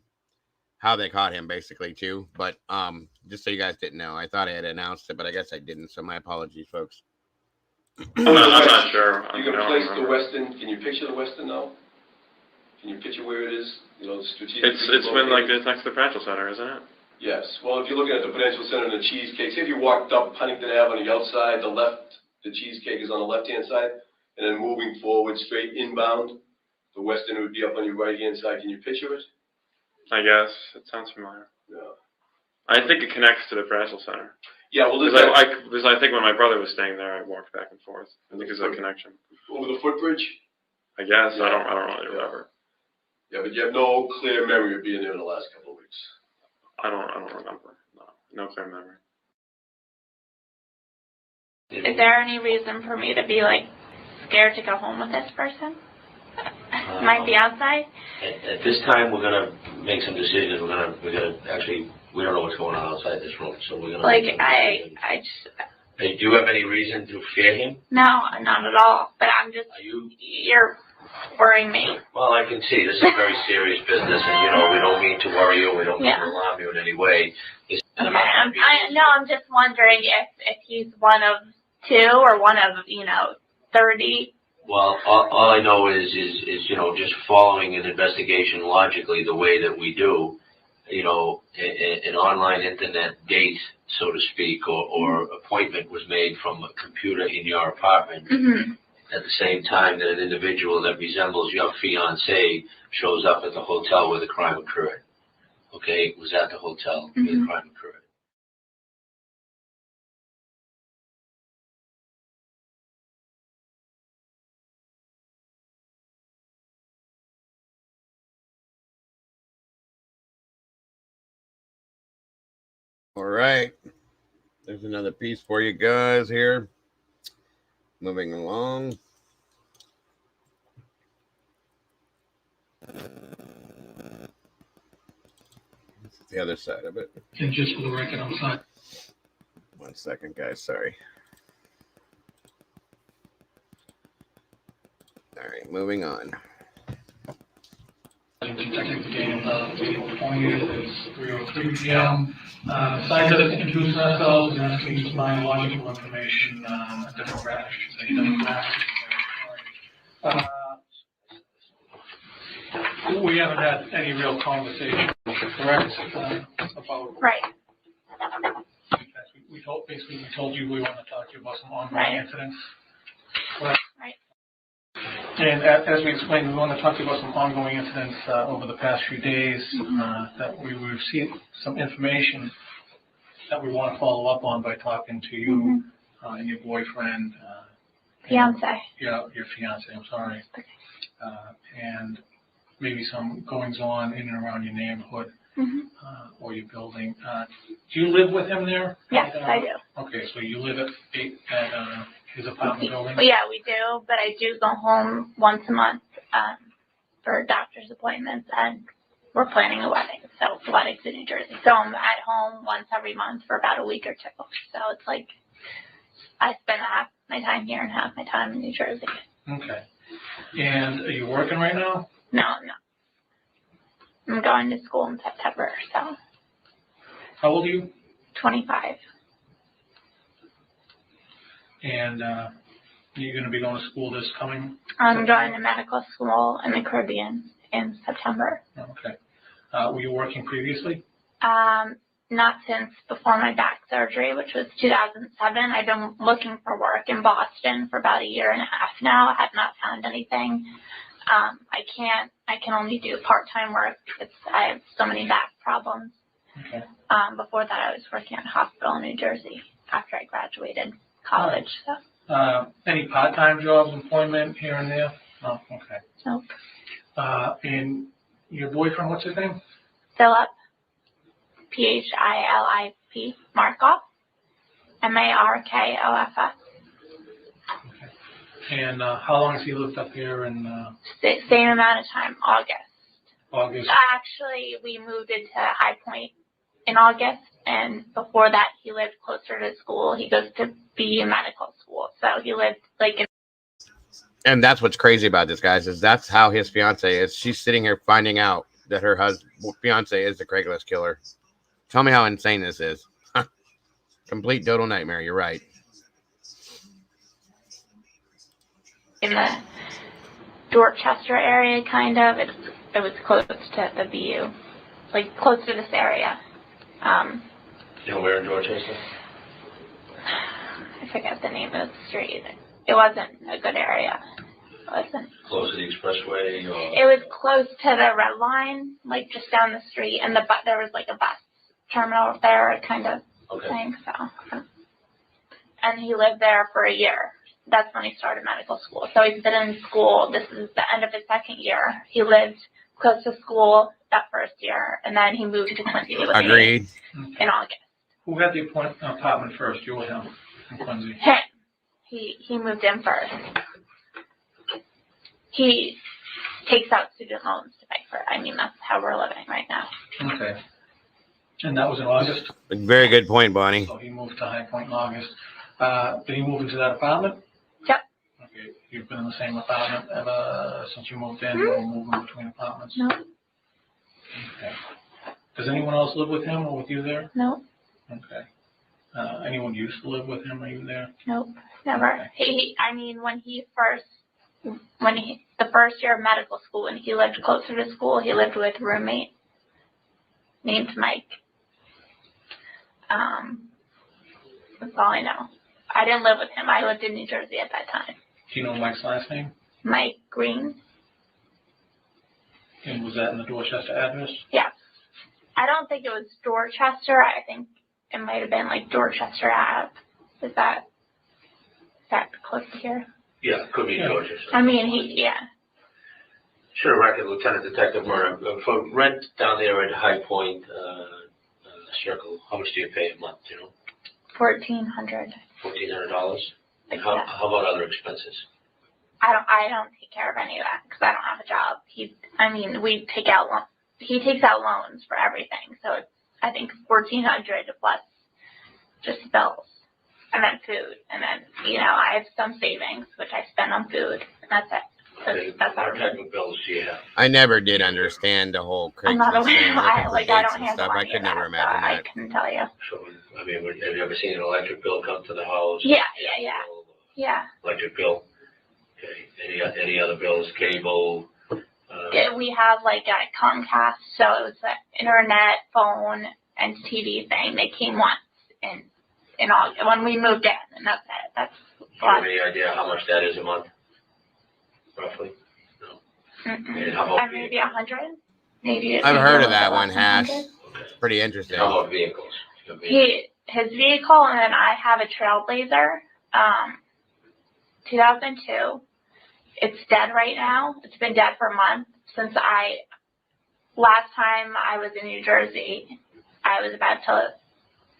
how they caught him, basically, too. But just so you guys didn't know, I thought I had announced it, but I guess I didn't. So my apologies, folks. I'm not sure. You can place the Westin. Can you picture the Westin now? Can you picture where it is? Strategic. It's been like this next to the Prudential Center, isn't it? Yes. Well, if you're looking at the Prudential Center and the Cheesecake, say if you walked up Huntington Ave on the outside, the Cheesecake is on the left-hand side, and then moving forward straight inbound, the Westin would be up on your right-hand side. Can you picture it? I guess. It sounds familiar. Yeah. I think it connects to the Prudential Center. Yeah, well, because I think when my brother was staying there, I walked back and forth. I think there's a connection. Over the footbridge? I guess. Yeah. I don't really remember. Yeah, but you have no clear memory of being there in the last couple of weeks. I don't remember. No clear memory. Is there any reason for me to be scared to go home with this person? Might be outside. At this time, we're gonna make some decisions. We're gonna actually, we don't know what's going on outside this room, so we're gonna. I just. Hey, do you have any reason to fear him? No, not at all. But I'm just. You're worrying me. Well, I can see this is a very serious business, and we don't mean to worry you. We don't mean to alarm you in any way. I'm just wondering if he's one of two or one of 30. Well, all I know is just following an investigation logically the way that we do, an online internet date, so to speak, or appointment was made from a computer in your apartment. Mm-hmm. At the same time that an individual that resembles your fiancé shows up at the hotel where the crime occurred. Okay, it was at the hotel where the crime occurred. All right. There's another piece for you guys here. Moving along. The other side of it. And just for the record, I'm sorry. 1 second, guys. Sorry. All right, moving on. Detective Daniel California. It's 3:03 p.m. Besides us introducing ourselves and asking some biological information, demographic, I should say, demographic. We haven't had any real conversation, correct? About Right. we told you we want to talk to you about some ongoing incidents. Right. And as we explained, we want to talk to you about some ongoing incidents over the past few days that we received some information that we want to follow up on by talking to you and your boyfriend. Fiance. Your fiance, I'm sorry. And maybe some goings on in and around your neighborhood or your building. Do you live with him there? Yes, I do. Okay, so you live at his apartment building? Well, yeah, we do, but I do go home once a month for doctor's appointments, and we're planning a wedding. So wedding's in New Jersey. So I'm at home once every month for about a week or two. So it's like I spend half my time here and half my time in New Jersey. Okay. And are you working right now? No, I'm not. I'm going to school in September, so. How old are you? 25. And you're going to be going to school this coming? I'm going to medical school in the Caribbean in September. Okay. Were you working previously? Not since before my back surgery, which was 2007. I've been looking for work in Boston for about a year and a half now. I have not found anything. I can only do part-time work. I have so many back problems. Okay. Before that, I was working at a hospital in New Jersey after I graduated college. So. Any part-time jobs, employment here and there? No. Okay. Nope. And your boyfriend, what's his name? Philip, Philip, Markov, Markoff. And how long has he lived up here in? Same amount of time, August. Actually, we moved into High Point in August, and before that, he lived closer to school. He goes to BU medical school, so he lived like in. And that's what's crazy about this, guys, is that's how his fiance is. She's sitting here finding out that her fiance is the Craigslist killer. Tell me how insane this is. Complete total nightmare. You're right. In the Dorchester area, kind of. It was close to the BU, like close to this area. You know where in Dorchester? I forget the name of the street. It wasn't a good area. It wasn't. Close to the expressway? Or? It was close to the red line, like just down the street, and there was like a bus terminal there, kind of thing. So, and he lived there for a year. That's when he started medical school. So he's been in school. This is the end of his second year. He lived close to school that first year, and then he moved to Quincy with Agreed. me in August. Who had the apartment first, you or him, in Quincy? Him. He moved in first. He takes out student loans to pay for it. I mean, that's how we're living right now. Okay. And that was in August? Very good point, Bonnie. So he moved to High Point in August. Did he move into that apartment? Yep. Okay. You've been in the same apartment ever since you moved in, or moving between apartments? No. Okay. Does anyone else live with him or with you there? No. Okay. Anyone used to live with him? Are you there? Nope. Never. Okay. The first year of medical school, when he lived closer to school, he lived with a roommate named Mike. That's all I know. I didn't live with him. I lived in New Jersey at that time. Do you know Mike's last name? Mike Green. And was that in the Dorchester address? Yeah. I don't think it was Dorchester. I think it might have been like Dorchester Ave. Is that close to here? Yeah, could be Dorchester. I mean, Sure, record Lieutenant Detective Murray. For rent down there at High Point Circle, how much do you pay a month, you know? $1,400. $1,400? Like How, that. how about other expenses? I don't take care of any of that because I don't have a job. He takes out loans for everything. So it's, I think, $1,400 plus just bills, and then food, and then I have some savings which I spend on food, and that's it. That's What type of bills do you have? I never did understand the whole I'm not Craigslist aware. thing, looking for I dates don't and stuff. handle I any could of never that, imagine so I that. couldn't tell you. So, I mean, have you ever seen an electric bill come to the house? Yeah. Electric bill. Okay. Any other bills? Cable? We have like a Comcast, so it was the internet, phone, and TV thing. They came once in August when we moved in, and that's it. That's Do you have any idea how much that is a month, roughly? No. And how about maybe 100. Maybe I've heard of that less one, than Hash. 100. It's pretty interesting. How about vehicles? His vehicle, and then I have a Trailblazer, 2002. It's dead right now. It's been dead for a month since last time I was in New Jersey. I was about to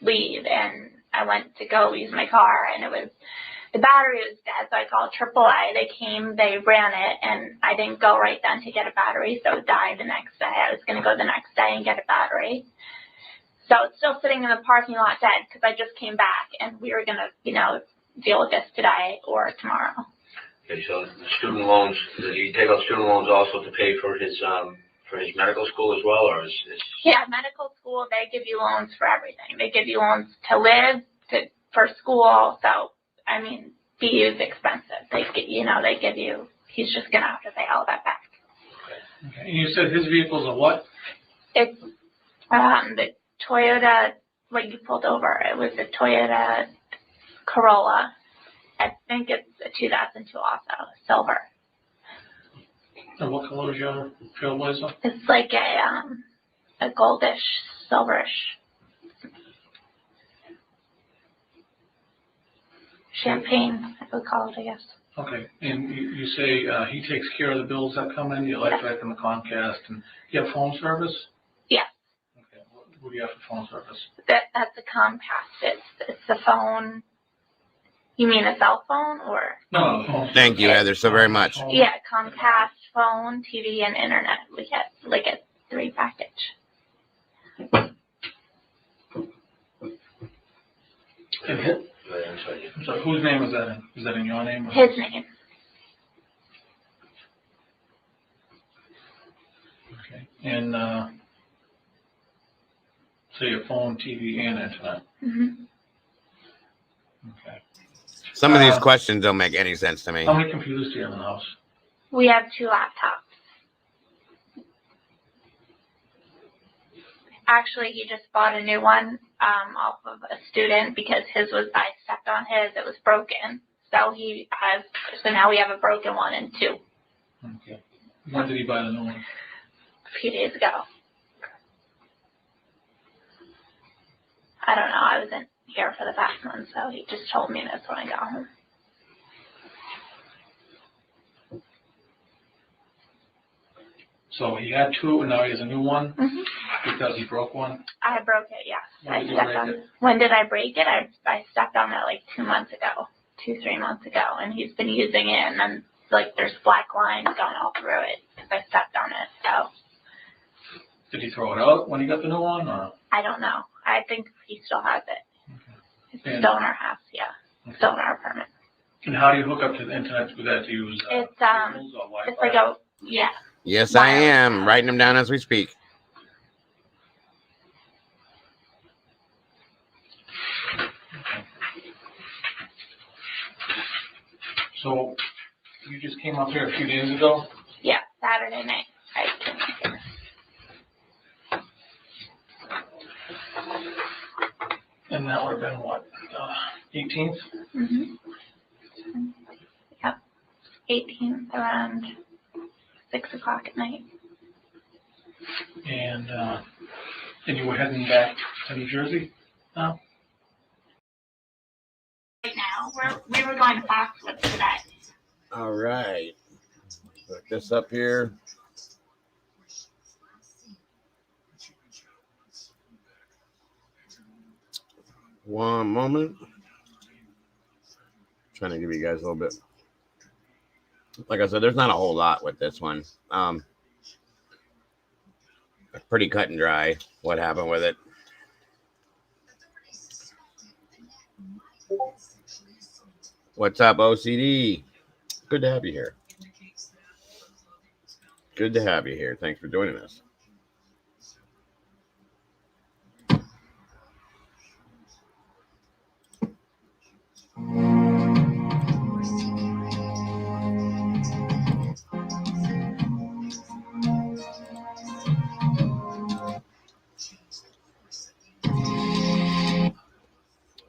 leave, and I went to go use my car, and the battery was dead, so I called AAA. They came, they ran it, and I didn't go right then to get a battery, so it died the next day. I was going to go the next day and get a battery. So it's still sitting in the parking lot dead because I just came back, and we were going to, deal with this today or tomorrow. Okay, so the student loans, does he take out student loans also to pay for his medical school as well, or is Yeah, medical school, they give you loans for everything. They give you loans to live, for school. So, BU is expensive. They give you, he's just going to have to pay all that back. Okay. And you said his vehicle's a what? It's the Toyota, what you pulled over. It was a Toyota Corolla. I think it's a 2002 also, silver. And what color is your Trailblazer? It's like a goldish, silverish. Champagne, I would call it, I guess. Okay, and you say he takes care of the bills that come in, the electric and the Comcast, and you have phone service? Yes. Okay, what do you have for phone service? That's a Comcast. It's the phone. You mean a cell phone or? No, phone. Thank you, Heather, so very much. Yeah, Comcast, phone, TV, and internet. We get like a 3 package. So whose name is that in? Is that in your name? Or? His name. Okay, and so your phone, TV, and internet. Mm-hmm. Okay. Some of these questions don't make any sense to me. How many computers do you have in the house? We have 2 laptops. Actually, he just bought a new one off of a student because I stepped on his. It was broken. So now we have a broken one and 2. Okay. When did he buy the new one? A few days ago. I don't know. I wasn't here for the past one, so he just told me this when I got home. So he had 2, and now he has a new one? Mm-hmm. Because he broke one? I broke it, yes. When did you break it? When did I break it? I stepped on it like 2 months ago, 3 months ago, and he's been using it, and then there's black lines going all through it because I stepped on it. So. Did he throw it out when he got the new one, or? I don't know. I think he still has it. Okay. It's still in our house, yeah. Okay. Still in our apartment. And how do you hook up to the internet with that? Do you use It's cables or Wi-Fi? it's like yeah. Yes, I am. Writing them down as we speak. So you just came up here a few days ago? Yeah, Saturday night. I came up here. And that would have been what, 18th? Mm-hmm. Yep. 18th around 6 o'clock at night. And you were heading back to New Jersey now? Right now, we were going to Foxwoods today. All right. Put this up here. One moment. Trying to give you guys a little bit. Like I said, there's not a whole lot with this one. Pretty cut and dry what happened with it. What's up, OCD? Good to have you here. Good to have you here. Thanks for joining us.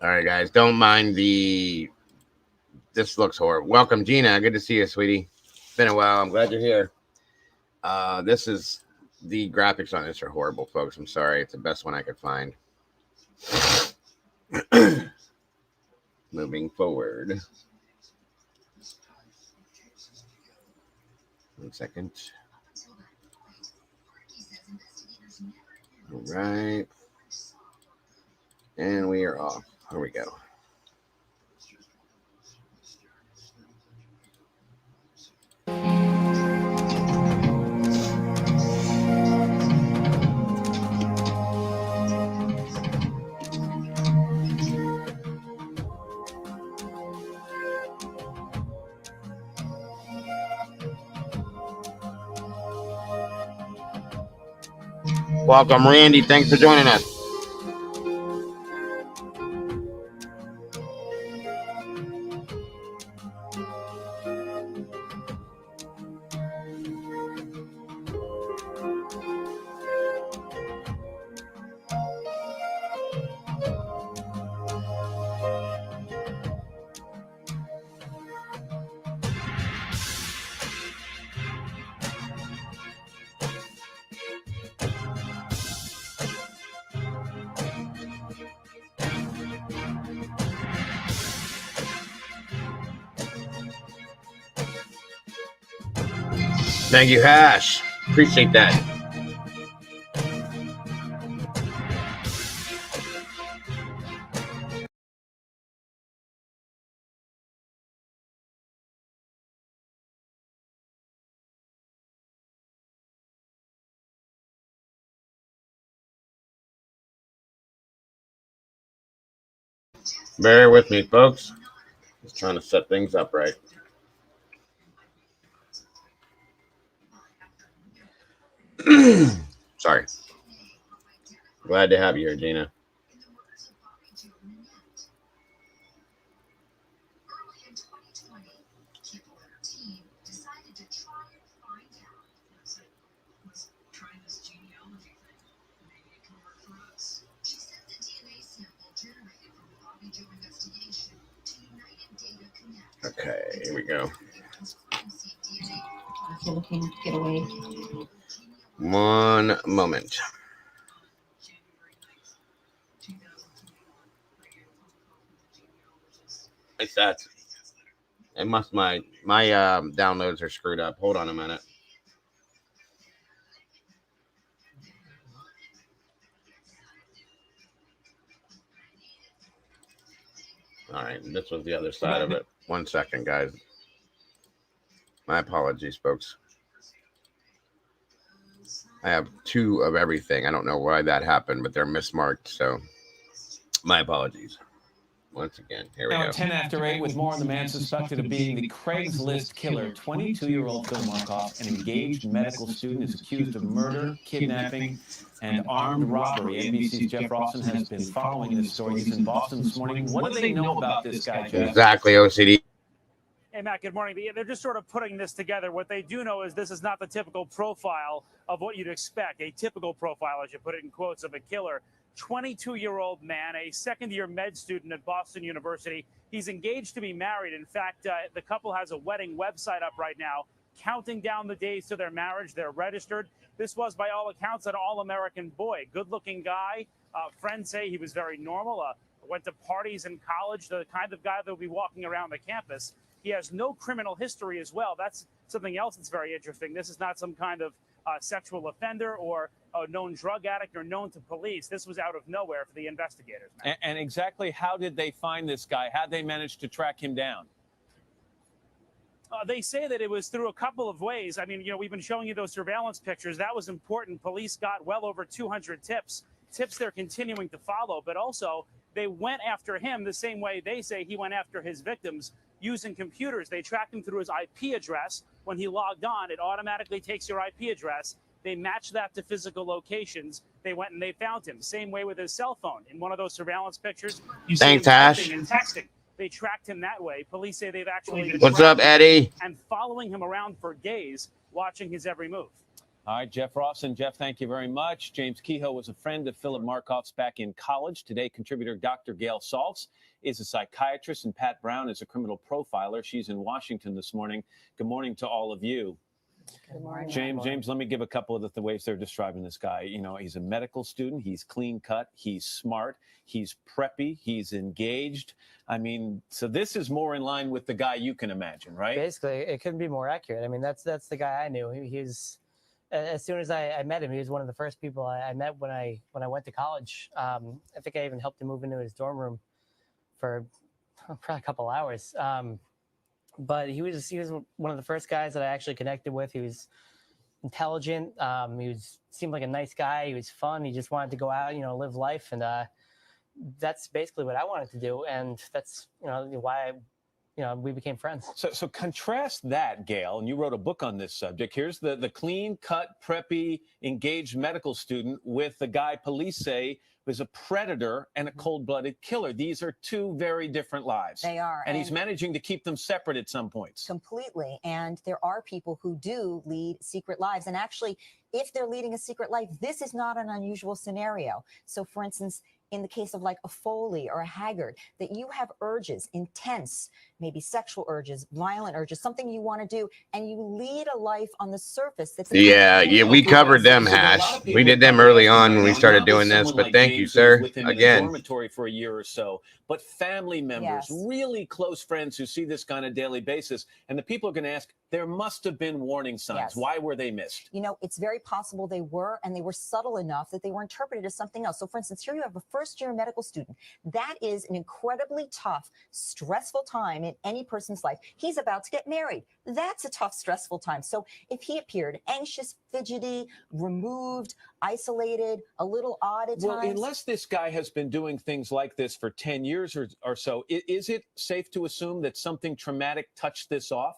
All right, guys, don't mind the. This looks horrible. Welcome, Gina. Good to see you, sweetie. It's been a while. I'm glad you're here. This is the graphics on this are horrible, folks. I'm sorry. It's the best one I could find. Moving forward. 1 second. All right. And we are off. Here we go. Welcome, Randy. Thanks for joining us. Thank you, Hash. Appreciate that. Bear with me, folks. Just trying to set things up right. Sorry. Glad to have you here, Gina. Okay, here we go. You're looking to get away. One moment. It's that. It must my downloads are screwed up. Hold on a minute. All right, this was the other side of it. 1 second, guys. My apologies, folks. I have 2 of everything. I don't know why that happened, but they're mismarked, so my apologies. Once again, here we go. 10 after 8 with more on the man suspected of being the Craigslist killer. 22-year-old Phil Markoff, an engaged medical student, is accused of murder, kidnapping, and armed robbery. NBC's Jeff Rawson has been following this story. He's in Boston this morning. What do they know about this guy, Jeff? Exactly, OCD. Hey, Matt, good morning. They're just sort of putting this together. What they do know is this is not the typical profile of what you'd expect, a typical profile, as you put it in quotes, of a killer. 22-year-old man, a second-year med student at Boston University. He's engaged to be married. In fact, the couple has a wedding website up right now, counting down the days to their marriage. They're registered. This was, by all accounts, an all-American boy. Good-looking guy. Friends say he was very normal. Went to parties in college, the kind of guy that would be walking around the campus. He has no criminal history as well. That's something else that's very interesting. This is not some kind of sexual offender or a known drug addict or known to police. This was out of nowhere for the investigators. And exactly how did they find this guy? How did they manage to track him down? They say that it was through a couple of ways. I mean, we've been showing you those surveillance pictures. That was important. Police got well over 200 tips they're continuing to follow. But also, they went after him the same way they say he went after his victims, using computers. They tracked him through his IP address. When he logged on, it automatically takes your IP address. They matched that to physical locations. They went and they found him. Same way with his cell phone. In one of those surveillance pictures, you see him Thanks, Ash. texting and texting. They tracked him that way. Police say they've actually been What's up, Eddie? and following him around for days, watching his every move. All right, Jeff Ross. And Jeff, thank you very much. James Kehoe was a friend of Philip Markoff's back in college. Today, contributor Dr. Gail Saltz is a psychiatrist, and Pat Brown is a criminal profiler. She's in Washington this morning. Good morning to all of you. Good morning. James, let me give a couple of the ways they're describing this guy. He's a medical student. He's clean cut. He's smart. He's preppy. He's engaged. I mean, so this is more in line with the guy you can imagine, right? Basically, it couldn't be more accurate. I mean, that's the guy I knew. He's as soon as I met him, he was one of the first people I met when I went to college. I think I even helped him move into his dorm room for probably a couple hours. But he was one of the first guys that I actually connected with. He was intelligent. Seemed like a nice guy. He was fun. He just wanted to go out, live life. And that's basically what I wanted to do. And that's, why we became friends. So contrast that, Gail, and you wrote a book on this subject. Here's the clean-cut, preppy, engaged medical student with the guy police say was a predator and a cold-blooded killer. These are two very different lives. They are. And he's managing to keep them separate at some points. Completely. And there are people who do lead secret lives. And actually, if they're leading a secret life, this is not an unusual scenario. So, for instance, in the case of like a Foley or a Haggard, that you have urges, intense, maybe sexual urges, violent urges, something you want to do, and you lead a life on the surface. That's Yeah, we covered them, Hash. We did them early on when we started doing this, but thank you, sir, again. Dormitory for a year or so, but family members, really close friends who see this guy on a daily basis, and the people are going to ask, there must have been warning signs. Yes. Why were they missed? It's very possible they were, and they were subtle enough that they were interpreted as something else. So, for instance, here you have a first-year medical student. That is an incredibly tough, stressful time in any person's life. He's about to get married. That's a tough, stressful time. So if he appeared anxious, fidgety, removed, isolated, a little odd at times. Well, unless this guy has been doing things like this for 10 years or so, is it safe to assume that something traumatic touched this off?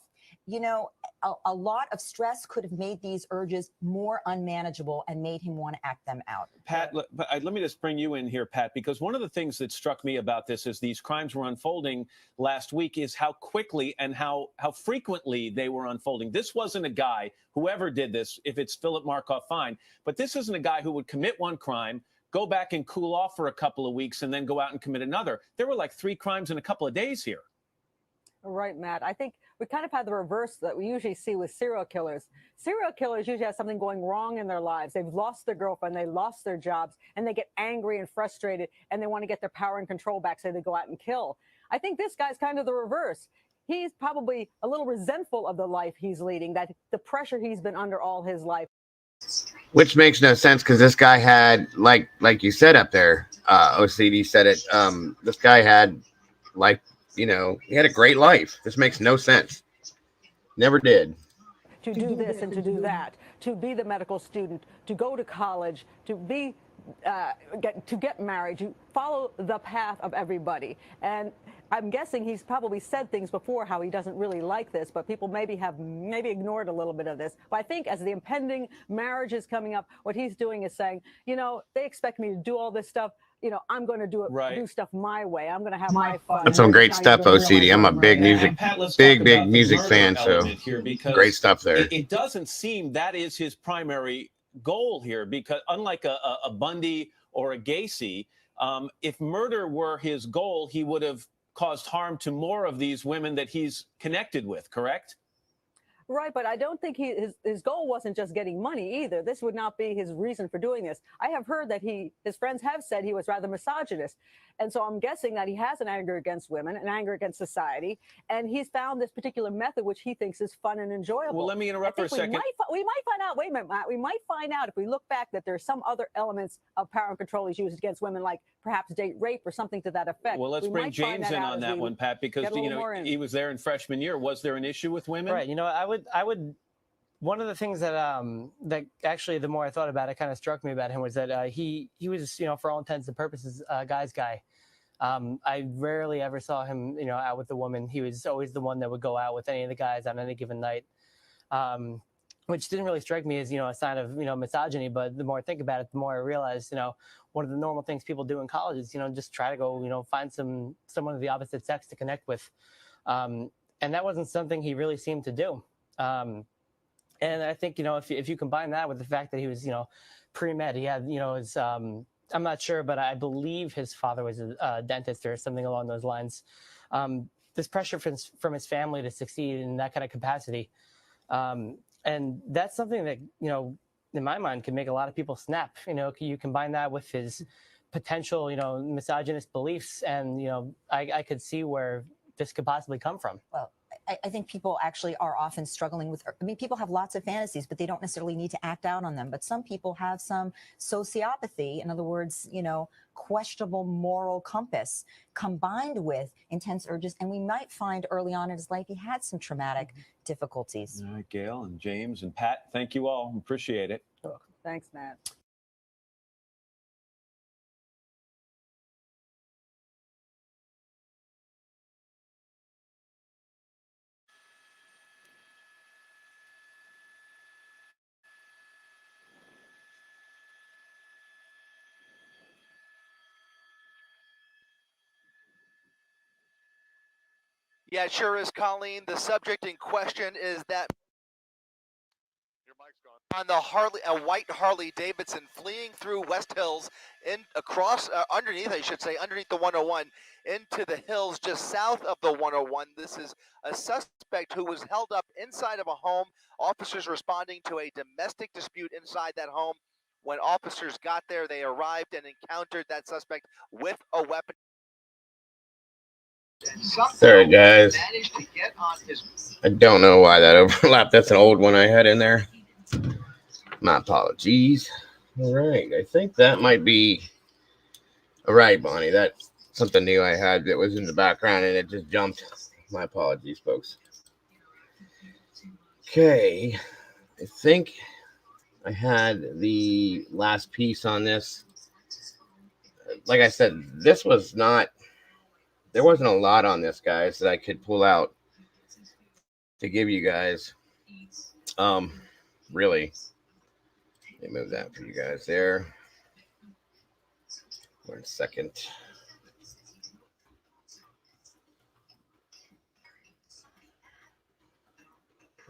A lot of stress could have made these urges more unmanageable and made him want to act them out. Pat, let me just bring you in here, Pat, because one of the things that struck me about this as these crimes were unfolding last week is how quickly and how frequently they were unfolding. This wasn't a guy, whoever did this, if it's Philip Markoff, fine, but this isn't a guy who would commit one crime, go back and cool off for a couple of weeks, and then go out and commit another. There were like 3 crimes in a couple of days here. Right, Matt. I think we kind of had the reverse that we usually see with serial killers. Serial killers usually have something going wrong in their lives. They've lost their girlfriend, they lost their jobs, and they get angry and frustrated, and they want to get their power and control back, so they go out and kill. I think this guy's kind of the reverse. He's probably a little resentful of the life he's leading, that the pressure he's been under all his life. Which makes no sense because this guy had, like you said up there, OCD said it, this guy had, he had a great life. This makes no sense. Never did. To do this and to do that, to be the medical student, to go to college, to be, get married, to follow the path of everybody. And I'm guessing he's probably said things before how he doesn't really like this, but people maybe ignored a little bit of this. But I think as the impending marriage is coming up, what he's doing is saying, they expect me to do all this stuff. I'm going to do stuff my way. I'm going to have my fun. That's some great stuff, OCD. I'm a big music, big music fan, so great stuff there. It doesn't seem that is his primary goal here, because unlike a Bundy or a Gacy, if murder were his goal, he would have caused harm to more of these women that he's connected with, correct? Right, but I don't think his goal wasn't just getting money either. This would not be his reason for doing this. I have heard that his friends have said he was rather misogynist. And so I'm guessing that he has an anger against women, an anger against society, and he's found this particular method which he thinks is fun and enjoyable. Well, let me interrupt for a second. We might find out, wait a minute, Matt, we might find out if we look back that there's some other elements of power and control he's used against women, like perhaps date rape or something to that effect. Well, let's bring James in on that one, Pat, because he was there in freshman year. Was there an issue with women? Right. I would. One of the things that that actually, the more I thought about it, kind of struck me about him was that he was, for all intents and purposes, a guy's guy. I rarely ever saw him, out with a woman. He was always the one that would go out with any of the guys on any given night, which didn't really strike me as, a sign of, misogyny. But the more I think about it, the more I realize, one of the normal things people do in college is, just try to go, find someone of the opposite sex to connect with. And that wasn't something he really seemed to do. And I think, if you combine that with the fact that he was, pre-med, he had, his, I'm not sure, but I believe his father was a dentist or something along those lines. This pressure from his family to succeed in that kind of capacity. And that's something that, in my mind, can make a lot of people snap. You combine that with his potential, misogynist beliefs, and, I could see where this could possibly come from. Well, I think people actually are often struggling with, people have lots of fantasies, but they don't necessarily need to act out on them. But some people have some sociopathy, in other words, questionable moral compass combined with intense urges. And we might find early on in his life, he had some traumatic difficulties. All right, Gail and James and Pat, thank you all. Appreciate it. You're welcome. Thanks, Matt. Yeah, it sure is, Colleen. The subject in question is that on the a white Harley Davidson fleeing through West Hills underneath the 101 into the hills just south of the 101. This is a suspect who was held up inside of a home. Officers responding to a domestic dispute inside that home. When officers got there, they arrived and encountered that suspect with a weapon. Sorry, guys. I don't know why that overlapped. That's an old one I had in there. My apologies. All right. I think that might be. All right, Bonnie. That's something new I had that was in the background and it just jumped. My apologies, folks. Okay. I think I had the last piece on this. Like I said, this was not. There wasn't a lot on this, guys, that I could pull out to give you guys. Really. Let me move that for you guys there. 1 second.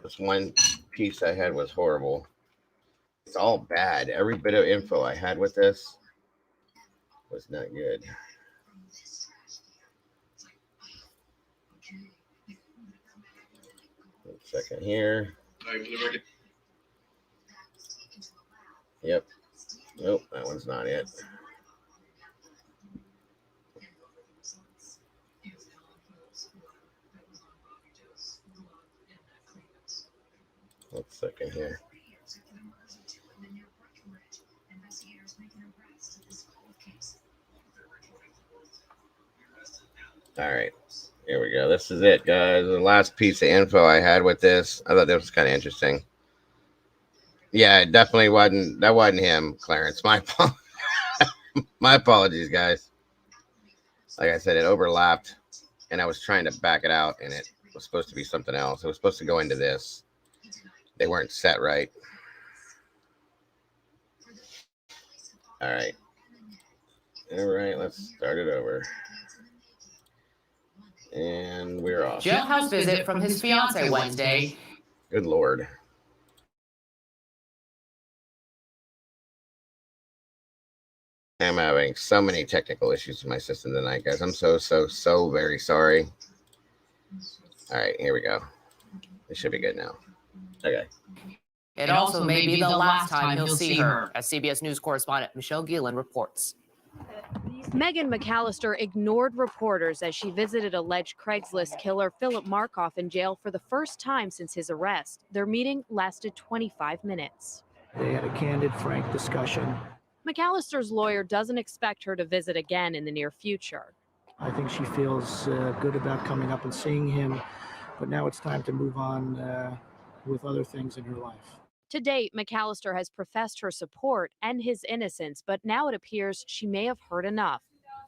This one piece I had was horrible. It's all bad. Every bit of info I had with this was not good. 1 second here. Yep. Nope, that one's not it. One second here. All right. Here we go. This is it, guys. The last piece of info I had with this. I thought that was kind of interesting. Yeah, it definitely wasn't. That wasn't him, Clarence. My apologies, guys. Like I said, it overlapped, and I was trying to back it out, and it was supposed to be something else. It was supposed to go into this. They weren't set right. All right. All right, let's start it over. And we're off. Jailhouse visit from his fiance Wednesday. Good Lord. I'm having so many technical issues with my system tonight, guys. I'm so very sorry. All right, here we go. It should be good now. Okay. It also may be the last time he'll see her, as CBS News correspondent Michelle Gielan reports. Megan McAllister ignored reporters as she visited alleged Craigslist killer Philip Markoff in jail for the first time since his arrest. Their meeting lasted 25 minutes. They had a candid, frank discussion. McAllister's lawyer doesn't expect her to visit again in the near future. I think she feels good about coming up and seeing him, but now it's time to move on with other things in her life. To date, McAllister has professed her support and his innocence, but now it appears she may have heard enough.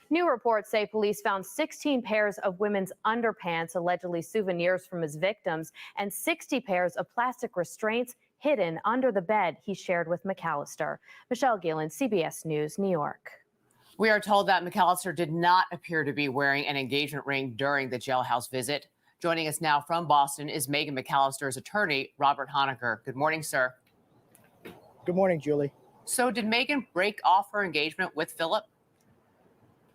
New reports say police found 16 pairs of women's underpants, allegedly souvenirs from his victims, and 60 pairs of plastic restraints hidden under the bed he shared with McAllister. Michelle Gielan, CBS News, New York. We are told that McAllister did not appear to be wearing an engagement ring during the jailhouse visit. Joining us now from Boston is Megan McAllister's attorney, Robert Honaker. Good morning, sir. Good morning, Julie. So did Megan break off her engagement with Philip?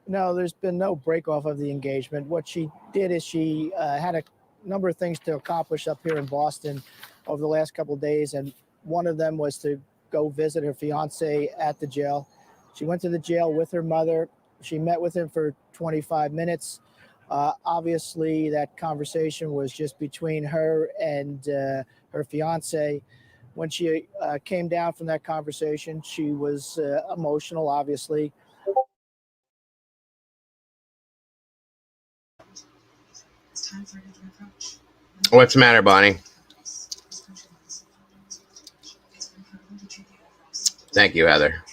No, there's been no break off of the engagement. What she did is she had a number of things to accomplish up here in Boston over the last couple of days, and one of them was to go visit her fiance at the jail. She went to the jail with her mother. She met with him for 25 minutes. Obviously, that conversation was just between her and her fiance. When she came down from that conversation, she was emotional, obviously. What's the matter, Bonnie? Thank you, Heather.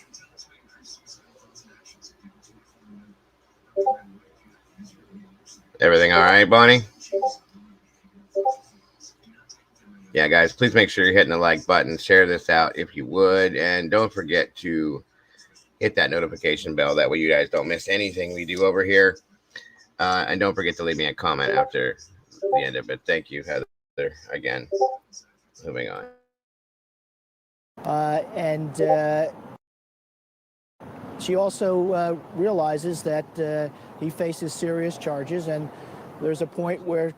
Everything all right, Bonnie? Yeah, guys, please make sure you're hitting the like button. Share this out if you would. And don't forget to hit that notification bell. That way you guys don't miss anything we do over here. And don't forget to leave me a comment after the end of it. Thank you, Heather, again. Moving on. She also realizes that he faces serious charges, and there's a point where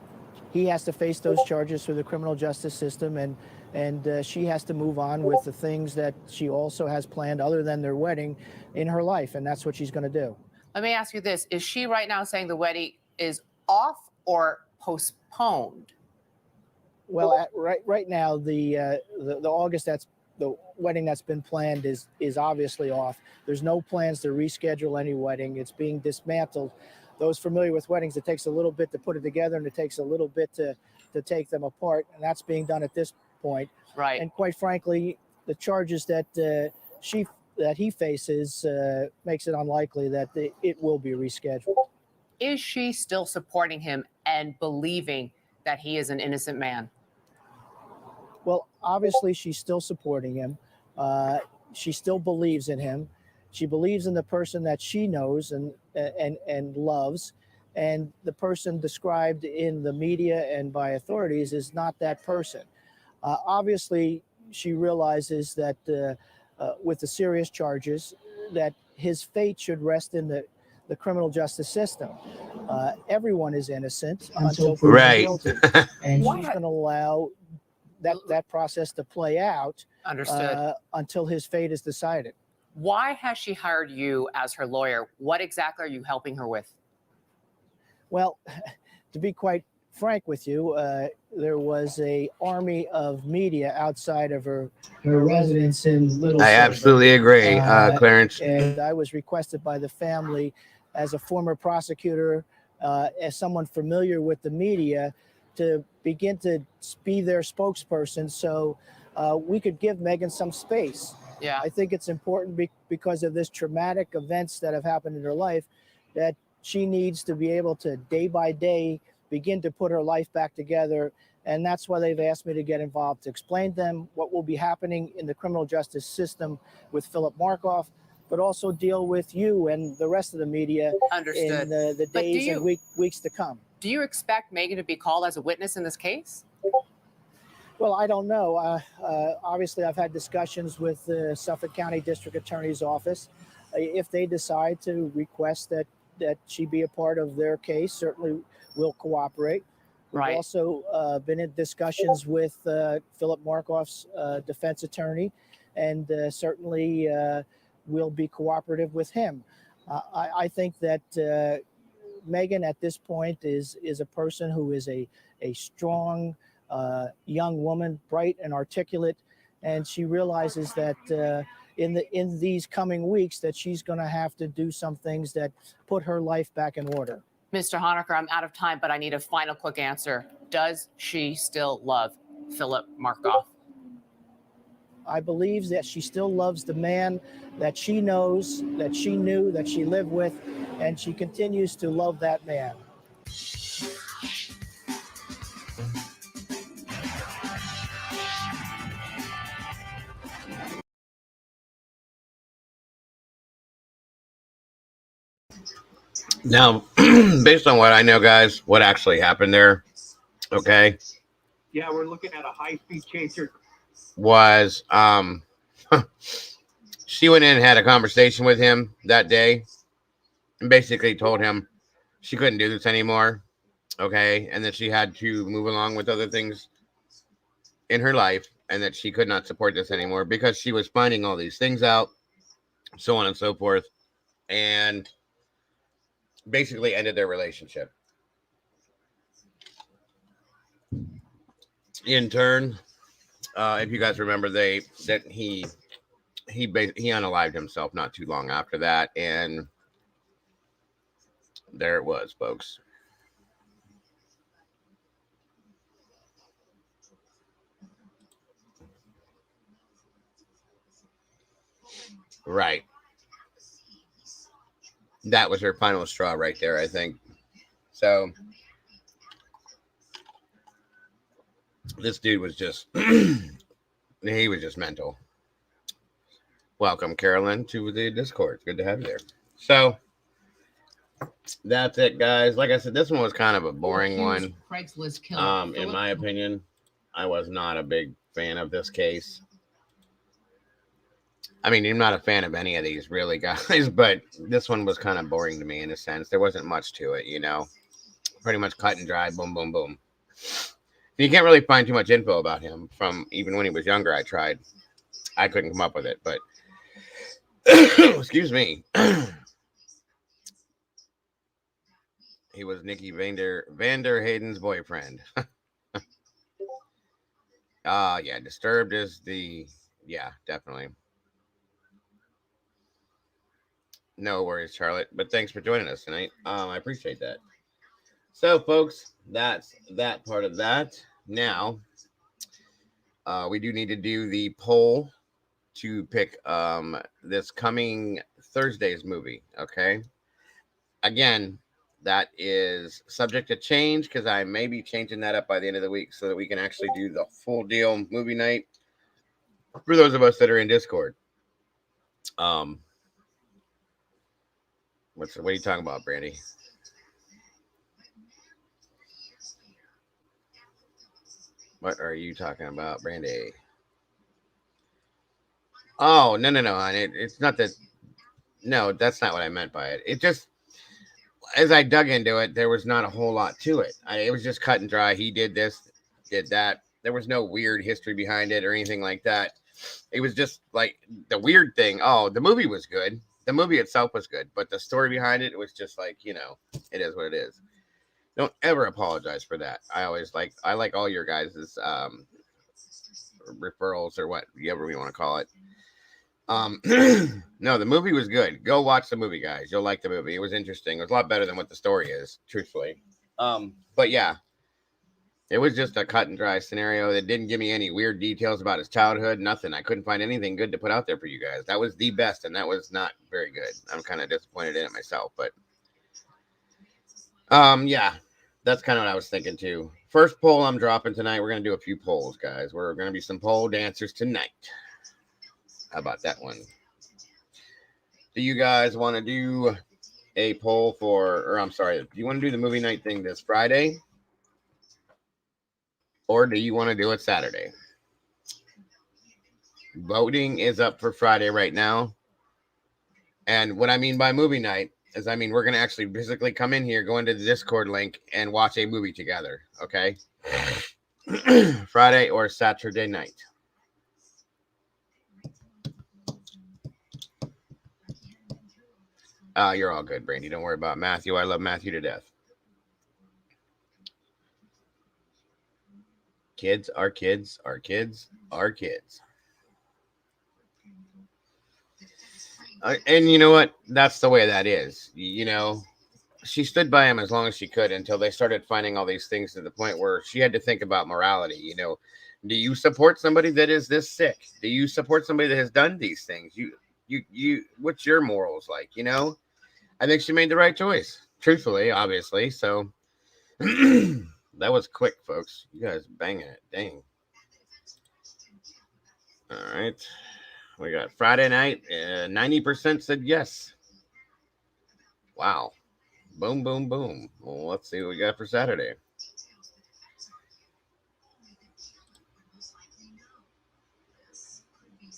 he has to face those charges through the criminal justice system, and she has to move on with the things that she also has planned other than their wedding in her life, and that's what she's going to do. Let me ask you this. Is she right now saying the wedding is off or postponed? Well, right now, the August the wedding that's been planned is obviously off. There's no plans to reschedule any wedding. It's being dismantled. Those familiar with weddings, it takes a little bit to put it together, and it takes a little bit to take them apart, and that's being done at this point. Right. And quite frankly, the charges that he faces makes it unlikely that it will be rescheduled. Is she still supporting him and believing that he is an innocent man? Well, obviously, she's still supporting him. She still believes in him. She believes in the person that she knows and loves. And the person described in the media and by authorities is not that person. Obviously, she realizes that with the serious charges, that his fate should rest in the criminal justice system. Everyone is innocent until proven guilty. And she's going to allow that process to play out. Understood. Until his fate is decided. Why has she hired you as her lawyer? What exactly are you helping her with? Well, to be quite frank with you, there was an army of media outside of her residence in Little I Silver. absolutely agree, Clarence. And I was requested by the family as a former prosecutor, as someone familiar with the media, to begin to be their spokesperson so we could give Megan some space. Yeah. I think it's important because of this traumatic events that have happened in her life that she needs to be able to day by day begin to put her life back together. And that's why they've asked me to get involved, to explain to them what will be happening in the criminal justice system with Philip Markoff, but also deal with you and the rest of the media Understood. in the days and weeks to come. Do you expect Megan to be called as a witness in this case? Well, I don't know. Obviously, I've had discussions with the Suffolk County District Attorney's Office. If they decide to request that she be a part of their case, certainly we'll cooperate. We've also been in discussions with Philip Markoff's defense attorney, and certainly we'll be cooperative with him. I think that Megan at this point is a person who is a strong young woman, bright and articulate, and she realizes that in these coming weeks that she's going to have to do some things that put her life back in order. Mr. Honaker, I'm out of time, but I need a final quick answer. Does she still love Philip Markoff? I believe that she still loves the man that she knows, that she knew, that she lived with, and she continues to love that man. Now, based on what I know, guys, what actually happened there, okay? Yeah, we're looking at a high-speed chaser. Was she went in and had a conversation with him that day and basically told him she couldn't do this anymore, okay? And that she had to move along with other things in her life and that she could not support this anymore because she was finding all these things out, so on and so forth, and basically ended their relationship. In turn, if you guys remember, he unalived himself not too long after that, and there it was, folks. Right. That was her final straw right there, I think. So this dude was just he was just mental. Welcome, Carolyn, to the Discord. Good to have you there. So that's it, guys. Like I said, this one was kind of a boring one. Craigslist killer. In my opinion, I was not a big fan of this case. I mean, I'm not a fan of any of these, really, guys, but this one was kind of boring to me in a sense. There wasn't much to it, you know. Pretty much cut and dry, boom, boom, boom. You can't really find too much info about him from even when he was younger. I tried. I couldn't come up with it, but excuse me. He was Nikki Vander Hayden's boyfriend. Yeah, Disturbed is yeah, definitely. No worries, Charlotte, but thanks for joining us tonight. I appreciate that. So, folks, that's that part of that. Now, we do need to do the poll to pick this coming Thursday's movie, okay? Again, that is subject to change because I may be changing that up by the end of the week so that we can actually do the full deal movie night for those of us that are in Discord. What are you talking about, Brandy? What are you talking about, Brandy? Oh, no. It's not that. No, that's not what I meant by it. It just, as I dug into it, there was not a whole lot to it. It was just cut and dry. He did this, did that. There was no weird history behind it or anything like that. It was just like the weird thing. Oh, the movie was good. The movie itself was good, but the story behind it was just like, you know, it is what it is. Don't ever apologize for that. I like all your guys' referrals or whatever you want to call it. No, the movie was good. Go watch the movie, guys. You'll like the movie. It was interesting. It was a lot better than what the story is, truthfully. But yeah, it was just a cut and dry scenario that didn't give me any weird details about his childhood. Nothing. I couldn't find anything good to put out there for you guys. That was the best, and that was not very good. I'm kind of disappointed in it myself, but yeah, that's kind of what I was thinking too. First poll I'm dropping tonight. We're gonna do a few polls, guys. We're gonna be some poll dancers tonight. How about that one? Do you guys want to do a poll do you want to do the movie night thing this Friday? Or do you want to do it Saturday? Voting is up for Friday right now. And what I mean by movie night, is, I mean, we're going to actually physically come in here, go into the Discord link, and watch a movie together, okay? Friday or Saturday night. You're all good, Brandy. Don't worry about Matthew. I love Matthew to death. Kids are kids are kids are kids. And you know what? That's the way that is. You know, she stood by him as long as she could until they started finding all these things to the point where she had to think about morality. You know, do you support somebody that is this sick? Do you support somebody that has done these things? You, what's your morals like? You know, I think she made the right choice, truthfully, obviously. So that was quick, folks. You guys banging it. Dang. All right. We got Friday night. 90% said yes. Wow. Boom, boom, boom. Well, let's see what we got for Saturday.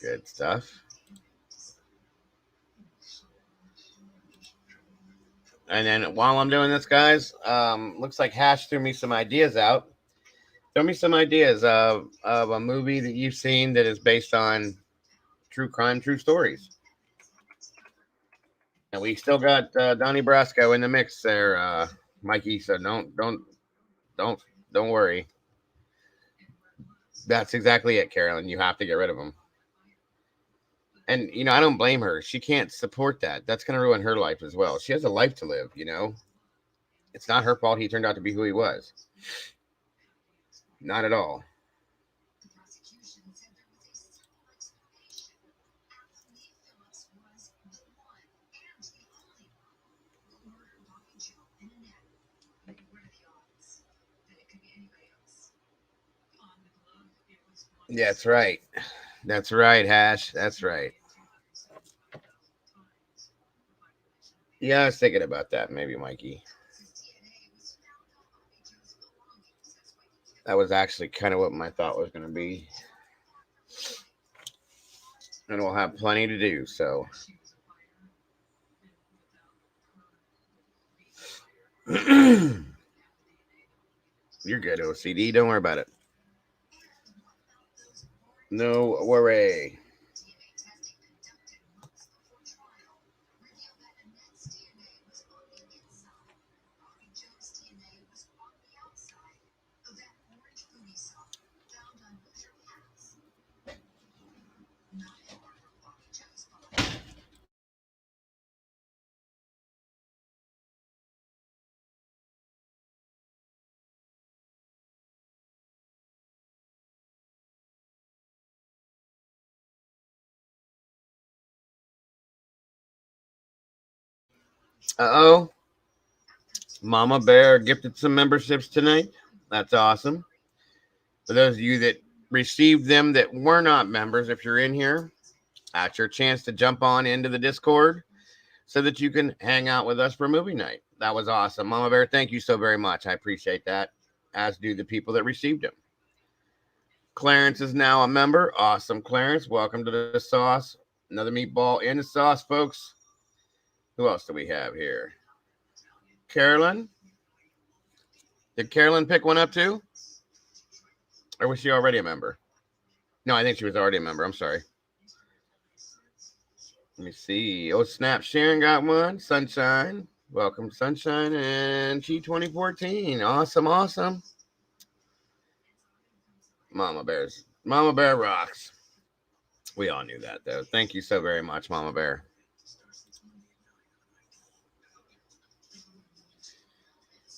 Good stuff. And then while I'm doing this, guys, looks like Hash threw me some ideas out. Throw me some ideas of a movie that you've seen that is based on true crime, true stories. And we still got Donnie Brasco in the mix there, Mikey. So don't worry. That's exactly it, Carolyn. You have to get rid of him. And, you know, I don't blame her. She can't support that. That's going to ruin her life as well. She has a life to live, you know. It's not her fault he turned out to be who he was. Not at all. That's right. That's right, Hash. That's right. Yeah, I was thinking about that, maybe, Mikey. That was actually kind of what my thought was going to be. And we'll have plenty to do, so. You're good, OCD. Don't worry about it. No worry. Uh-oh. Mama Bear gifted some memberships tonight. That's awesome. For those of you that received them that were not members, if you're in here, that's your chance to jump on into the Discord so that you can hang out with us for movie night. That was awesome. Mama Bear, thank you so very much. I appreciate that, as do the people that received them. Clarence is now a member. Awesome, Clarence. Welcome to the sauce. Another meatball in the sauce, folks. Who else do we have here? Carolyn? Did Carolyn pick one up too? Or was she already a member? No, I think she was already a member. I'm sorry. Let me see. Oh, snap. Sharon got one. Sunshine. Welcome, Sunshine. And G2014. Awesome, awesome. Mama Bear rocks. We all knew that, though. Thank you so very much, Mama Bear.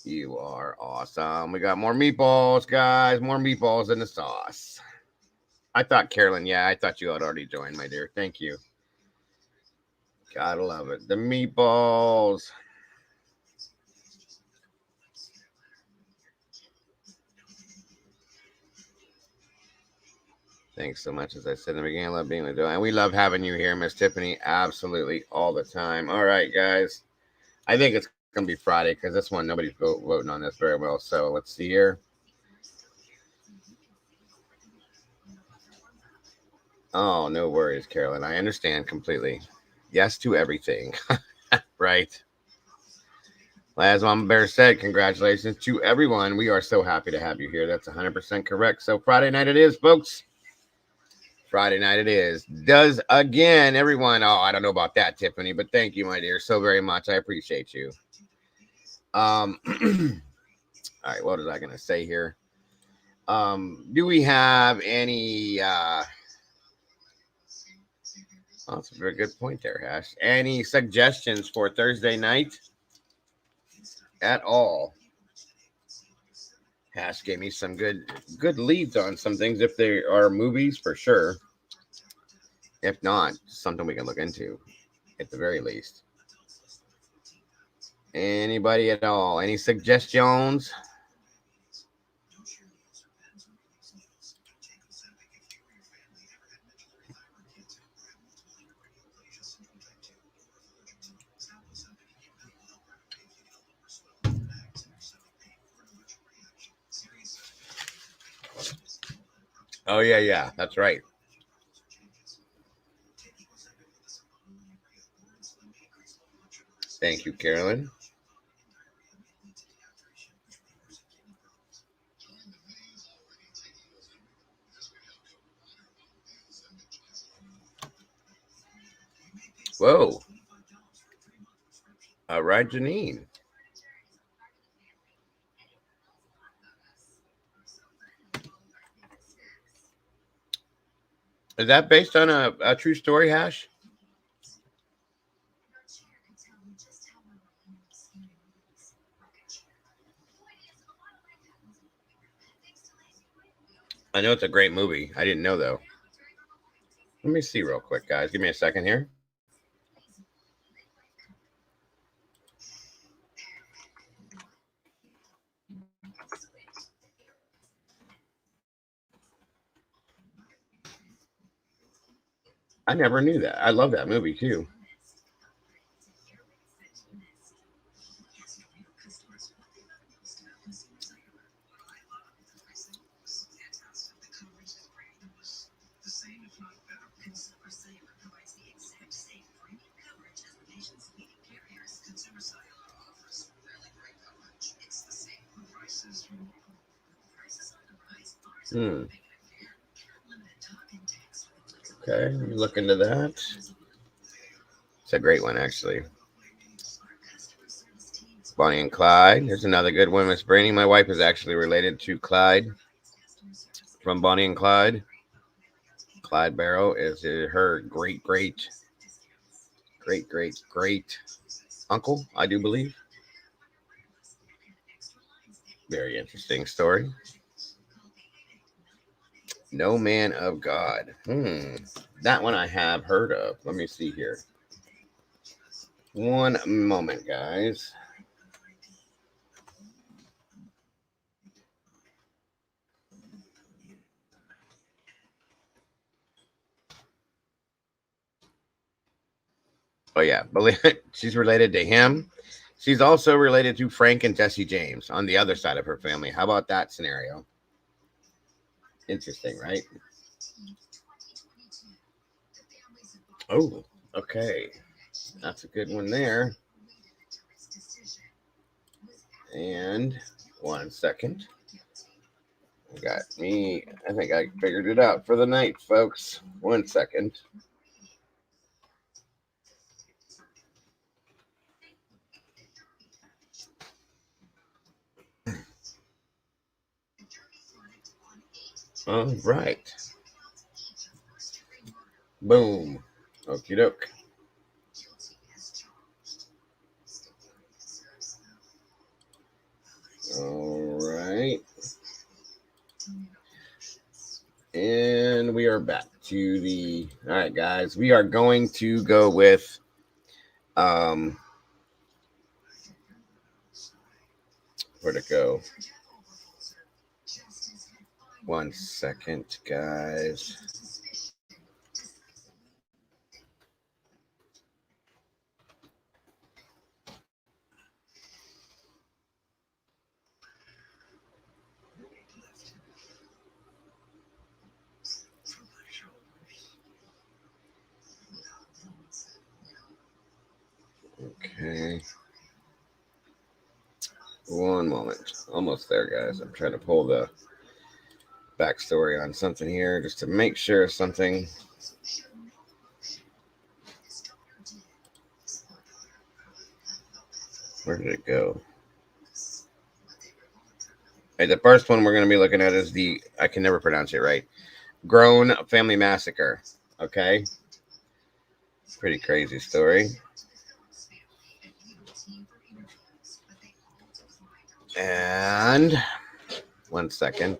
You are awesome. We got more meatballs, guys. More meatballs in the sauce. I thought, Carolyn, I thought you had already joined, my dear. Thank you. Gotta love it. The meatballs. Thanks so much. As I said in the beginning, I love being with you. And we love having you here, Miss Tiffany. Absolutely all the time. All right, guys. I think it's going to be Friday because this one, nobody's voting on this very well. So let's see here. Oh, no worries, Carolyn. I understand completely. Yes to everything. Right. As Mama Bear said, congratulations to everyone. We are so happy to have you here. That's 100% correct. So Friday night it is, folks. Friday night it is. Does again, everyone. Oh, I don't know about that, Tiffany, but thank you, my dear, so very much. I appreciate you. All right, what was I gonna say here? Do we have any oh, that's a very good point there, Hash. Any suggestions for Thursday night at all? Hash gave me some good leads on some things. If they are movies, for sure. If not, something we can look into at the very least. Anybody at all? Any suggestions? Oh, yeah. That's right. Thank you, Carolyn. Whoa. All right, Janine. Is that based on a true story, Hash? I know it's a great movie. I didn't know, though. Let me see real quick, guys. Give me a second here. I never knew that. I love that movie, too. Okay, let me look into that. It's a great one, actually. Bonnie and Clyde. There's another good one, Miss Brainy. My wife is actually related to Clyde from Bonnie and Clyde. Clyde Barrow is her great uncle, I do believe. Very interesting story. No Man of God. That one I have heard of. Let me see here. One moment, guys. Oh, yeah. She's related to him. She's also related to Frank and Jesse James on the other side of her family. How about that scenario? Interesting, right? Oh, okay. That's a good one there. And 1 second. Got me. I think I figured it out for the night, folks. 1 second. All right. Boom. Okie doke. All right. And we are back to the. All right, guys. We are going to go with. Where'd it go? 1 second, guys. Okay. One moment. Almost there, guys. I'm trying to pull the backstory on something here just to make sure something. Where did it go? Hey, the first one we're going to be looking at is the, I can never pronounce it right, Grown Family Massacre. Okay. Pretty crazy story. And 1 second.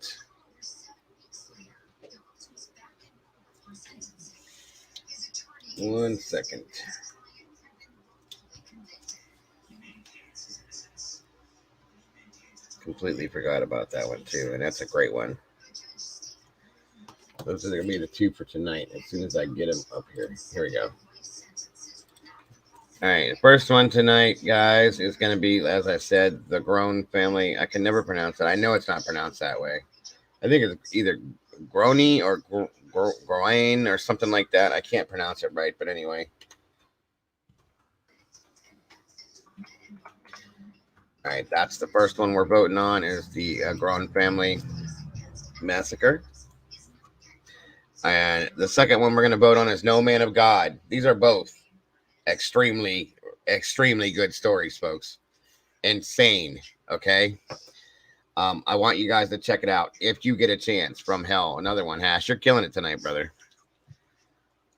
One second. Completely forgot about that one too, and that's a great one. Those are going to be the two for tonight as soon as I get them up here. Here we go. All right, the first one tonight, guys, is going to be, as I said, the Grown Family. I can never pronounce it. I know it's not pronounced that way. I think it's either Grony or Groain or something like that. I can't pronounce it right, but anyway. All right, that's the first one we're voting on is the Grown Family Massacre. And the second one we're going to vote on is No Man of God. These are both extremely, extremely good stories, folks. Insane, okay? I want you guys to check it out if you get a chance. From Hell, another one. Hash, you're killing it tonight, brother.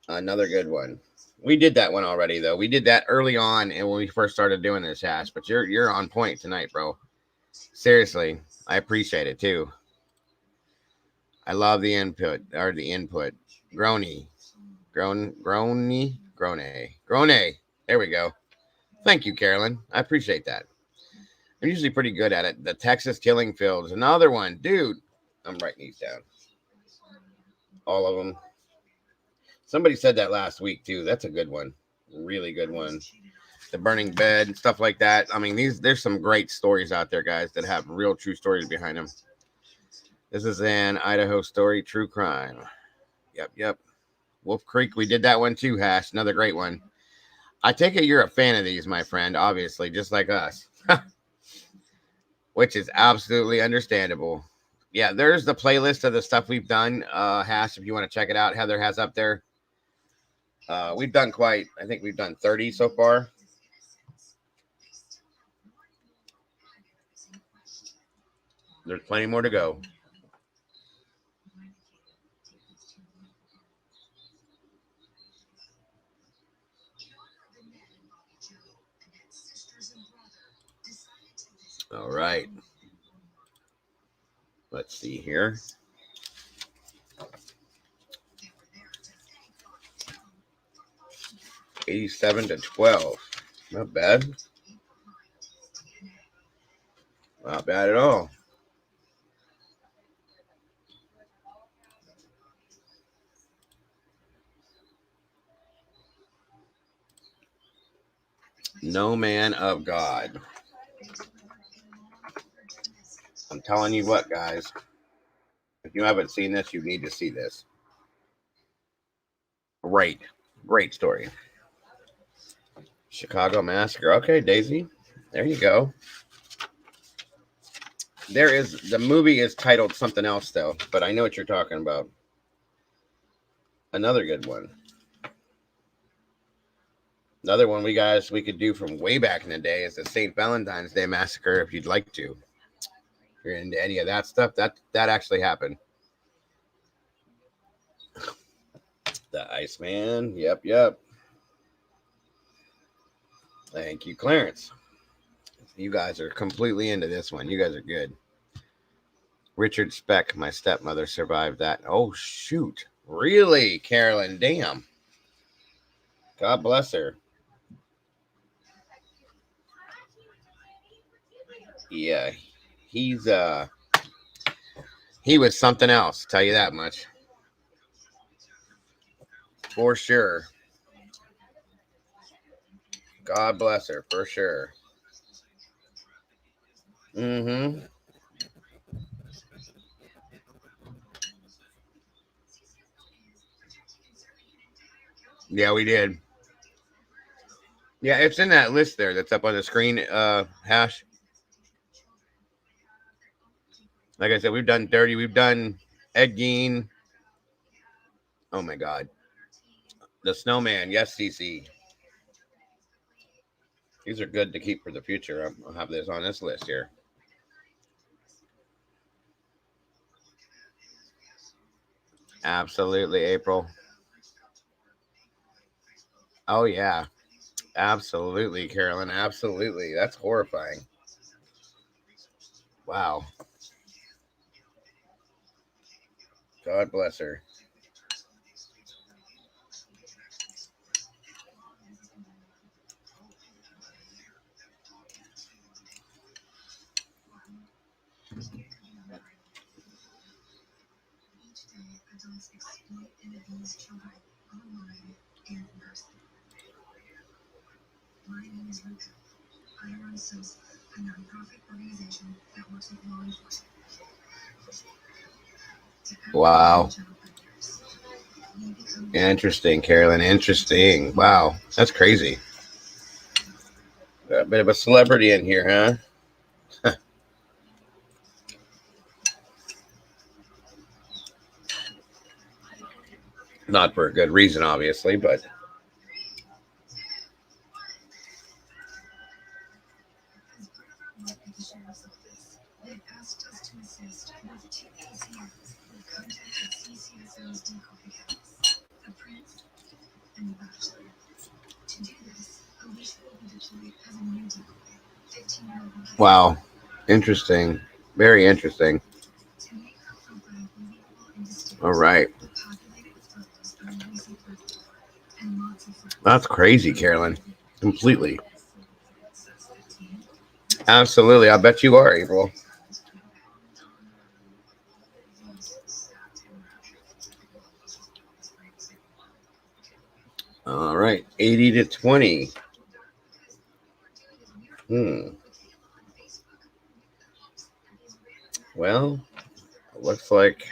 Another good one. We did that one already, though. We did that early on and when we first started doing this, Hash. But you're on point tonight, bro. Seriously, I appreciate it too. I love the input. Grony. There we go. Thank you, Carolyn. I appreciate that. I'm usually pretty good at it. The Texas Killing Fields. Another one. Dude, I'm writing these down. All of them. Somebody said that last week, too. That's a good one. Really good one. The Burning Bed, stuff like that. I mean, there's some great stories out there, guys, that have real true stories behind them. This is an Idaho story, true crime. Yep. Wolf Creek, we did that one too, Hash. Another great one. I take it you're a fan of these, my friend, obviously, just like us. Which is absolutely understandable. Yeah, there's the playlist of the stuff we've done, Hash, if you want to check it out. Heather has up there. We've done I think we've done 30 so far. There's plenty more to go. All right. Let's see here. $87-12. Not bad. Not bad at all. No Man of God. I'm telling you what, guys. If you haven't seen this, you need to see this. Great story. Chicago Massacre. Okay, Daisy. There you go. The movie is titled something else, though, but I know what you're talking about. Another good one. Another one we could do from way back in the day is the St. Valentine's Day Massacre, if you'd like to. If you're into any of that stuff, that actually happened. The Iceman. Yep. Thank you, Clarence. You guys are completely into this one. You guys are good. Richard Speck, my stepmother, survived that. Oh, shoot. Really, Carolyn? Damn. God bless her. Yeah, he was something else, tell you that much. For sure. God bless her, for sure. Mm-hmm. Yeah, we did. Yeah, it's in that list there that's up on the screen, Hash. Like I said, we've done Dirty. We've done Ed Gein. Oh my God. The Snowman. Yes, CC. These are good to keep for the future. I'll have this on this list here. Absolutely, April. Oh, yeah. Absolutely, Carolyn. Absolutely. That's horrifying. Wow. God bless her. Wow. Interesting, Carolyn. Interesting. Wow. That's crazy. A bit of a celebrity in here, huh? Not for a good reason, obviously, but wow. Interesting. Very interesting. All right. That's crazy, Carolyn. Completely. Absolutely. I bet you are, April. All right. 80 to 20. Well, looks like,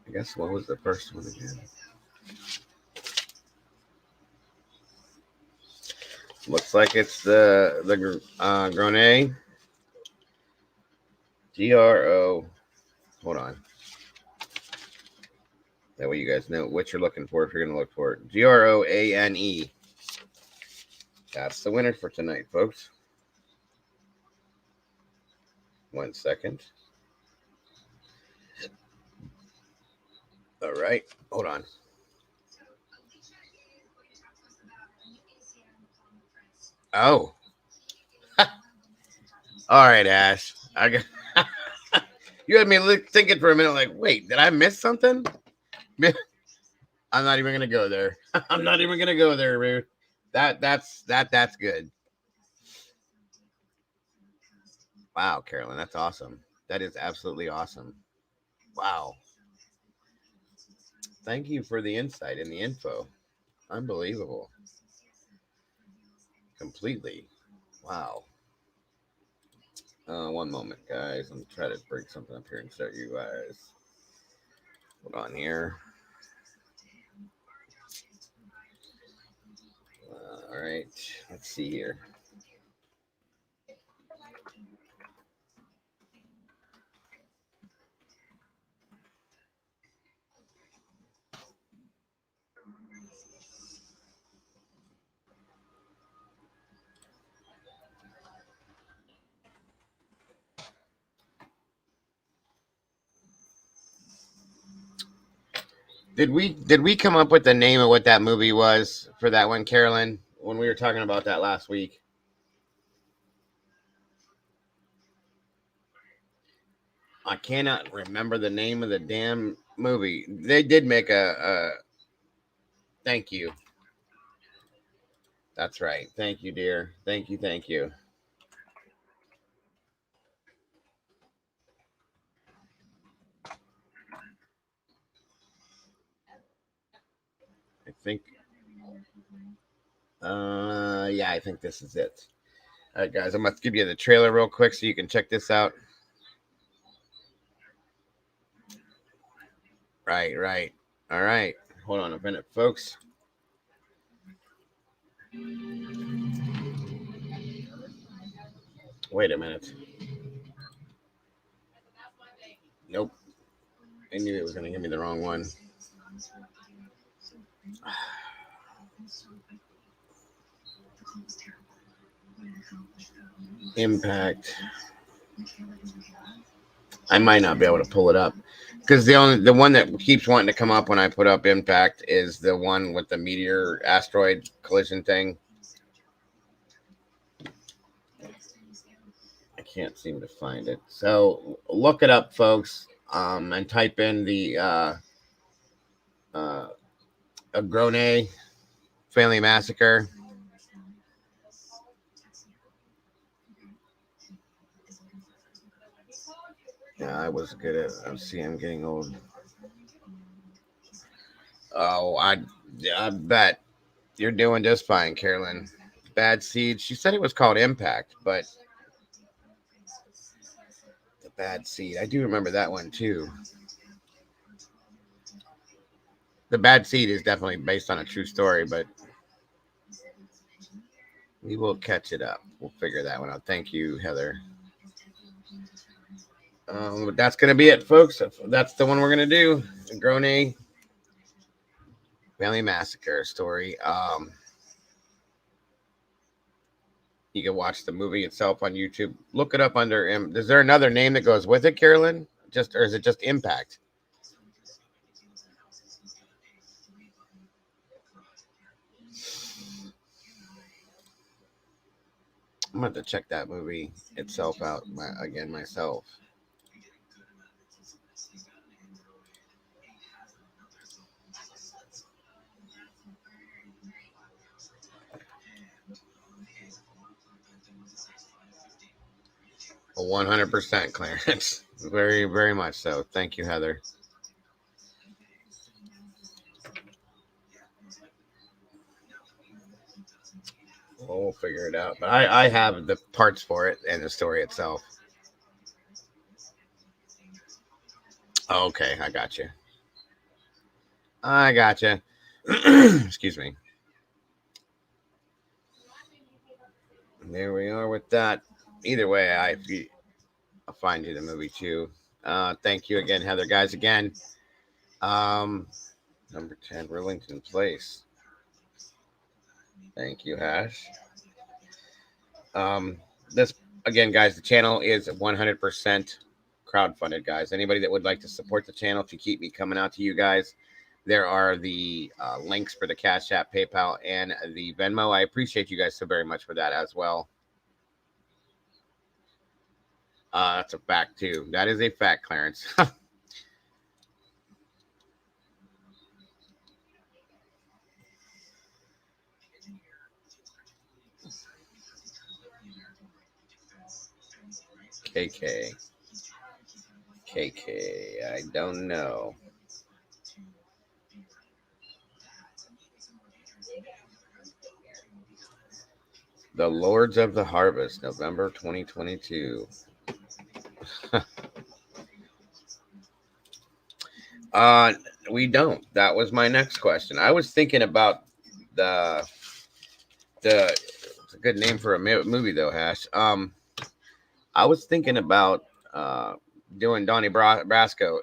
I guess, what was the first one again? Looks like it's the Grenade. GRO. Hold on. That way you guys know what you're looking for if you're going to look for it. GROANE. That's the winner for tonight, folks. 1 second. All right. Hold on. Oh. All right, Ash. I got you had me thinking for a minute, like, wait, did I miss something? I'm not even gonna go there. I'm not even gonna go there, Ruth. That's good. Wow, Carolyn, that's awesome. That is absolutely awesome. Wow. Thank you for the insight and the info. Unbelievable. Completely. Wow. 1 moment, guys. I'm trying to bring something up here and start you guys. Hold on here. All right. Let's see here. Did we come up with the name of what that movie was for that one, Carolyn, when we were talking about that last week? I cannot remember the name of the damn movie. They did make a thank you. That's right. Thank you, dear. Thank you. Thank you. I think yeah, I think this is it. All right, guys, I'm going to give you the trailer real quick so you can check this out. Right. All right. Hold on a minute, folks. Wait a minute. Nope. I knew it was going to give me the wrong one. Impact. I might not be able to pull it up because the one that keeps wanting to come up when I put up Impact is the one with the meteor asteroid collision thing. I can't seem to find it. So look it up, folks, and type in the Agrone family massacre. Yeah, I was good at. See, I'm getting old. Oh, I bet you're doing just fine, Carolyn. Bad Seed. She said it was called Impact, but the Bad Seed. I do remember that one too. The Bad Seed is definitely based on a true story, but we will catch it up. We'll figure that one out. Thank you, Heather. But that's going to be it, folks. That's the one we're going to do. The Grone Family Massacre story. You can watch the movie itself on YouTube. Look it up under. Is there another name that goes with it, Carolyn? Or is it just Impact? I'm going to have to check that movie itself out again myself. Well, 100%, Clarence. Very, very much so. Thank you, Heather. We'll figure it out. But I have the parts for it and the story itself. Okay, I got you. Excuse me. There we are with that. Either way, I'll find you the movie too. Thank you again, Heather. Guys, again. Number 10, Rillington Place. Thank you, Hash. This again, guys, the channel is 100% crowdfunded, guys. Anybody that would like to support the channel to keep me coming out to you guys, there are the links for the Cash App, PayPal, and the Venmo. I appreciate you guys so very much for that as well. That's a fact too. That is a fact, Clarence. KK, I don't know. The Lords of the Harvest, November 2022. We don't. That was my next question. I was thinking about it's a good name for a movie though, Hash. I was thinking about doing Donnie Brasco.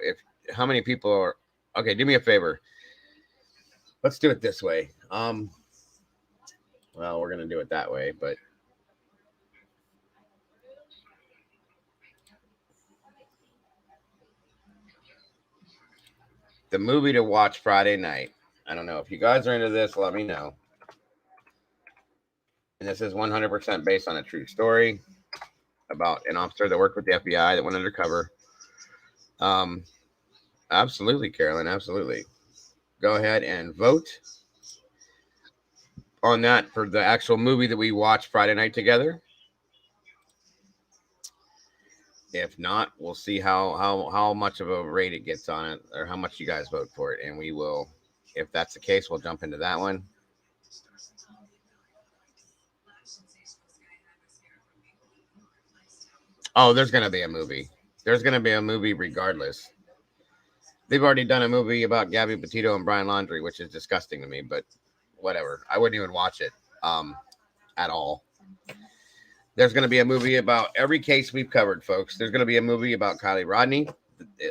How many people are okay? Do me a favor. Let's do it this way. Well, we're gonna do it that way, but the movie to watch Friday night. I don't know if you guys are into this. Let me know. And this is 100% based on a true story about an officer that worked with the FBI that went undercover. Absolutely, Carolyn. Absolutely. Go ahead and vote on that for the actual movie that we watch Friday night together. If not, we'll see how much of a rate it gets on it, or how much you guys vote for it, and we will. If that's the case, we'll jump into that one. Oh, there's going to be a movie. There's going to be a movie regardless. They've already done a movie about Gabby Petito and Brian Laundrie, which is disgusting to me, but whatever. I wouldn't even watch it at all. There's going to be a movie about every case we've covered, folks. There's going to be a movie about Kylie Rodney.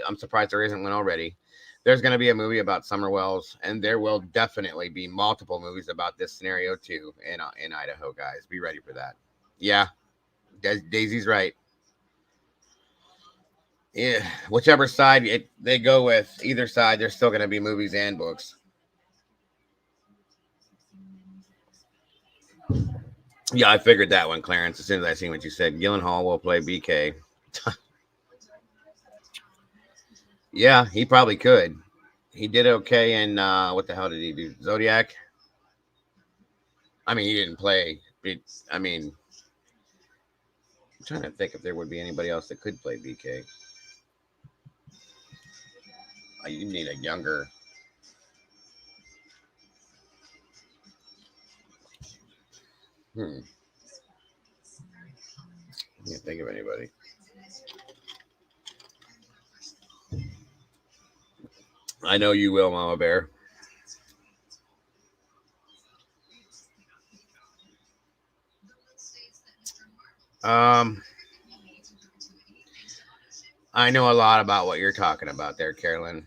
I'm surprised there isn't one already. There's going to be a movie about Summer Wells, and there will definitely be multiple movies about this scenario too in Idaho, guys. Be ready for that. Yeah, Daisy's right. Yeah, whichever side they go with, either side, there's still going to be movies and books. Yeah, I figured that one, Clarence, as soon as I seen what you said. Gyllenhaal will play BK. Yeah, he probably could. He did okay in, what the hell did he do? Zodiac? I mean, he didn't play. I mean, I'm trying to think if there would be anybody else that could play BK. You need a younger. I can't think of anybody. I know you will, Mama Bear. I know a lot about what you're talking about there, Carolyn.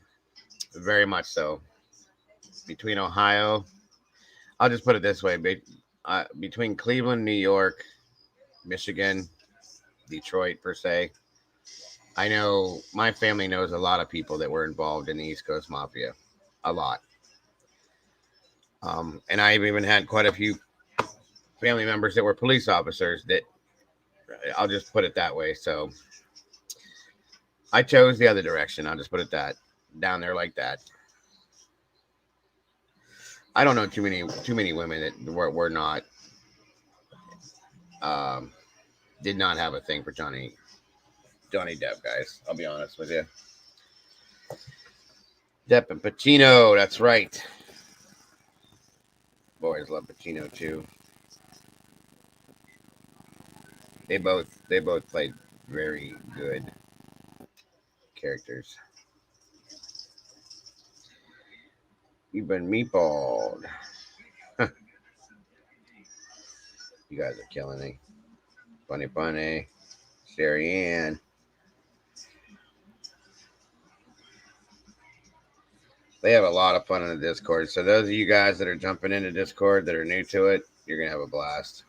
Very much so. Between Ohio, I'll just put it this way: between Cleveland, New York, Michigan, Detroit, per se, I know my family knows a lot of people that were involved in the East Coast Mafia. A lot. And I've even had quite a few family members that were police officers that, I'll just put it that way. So I chose the other direction. I'll just put it that down there like that. I don't know too many women that were not did not have a thing for Johnny Depp, guys. I'll be honest with you. Depp and Pacino, that's right. Boys love Pacino too. They both played very good characters. You've been meatballed. You guys are killing me. Bunny, Sherry Ann. They have a lot of fun in the Discord. So those of you guys that are jumping into Discord that are new to it, you're gonna have a blast.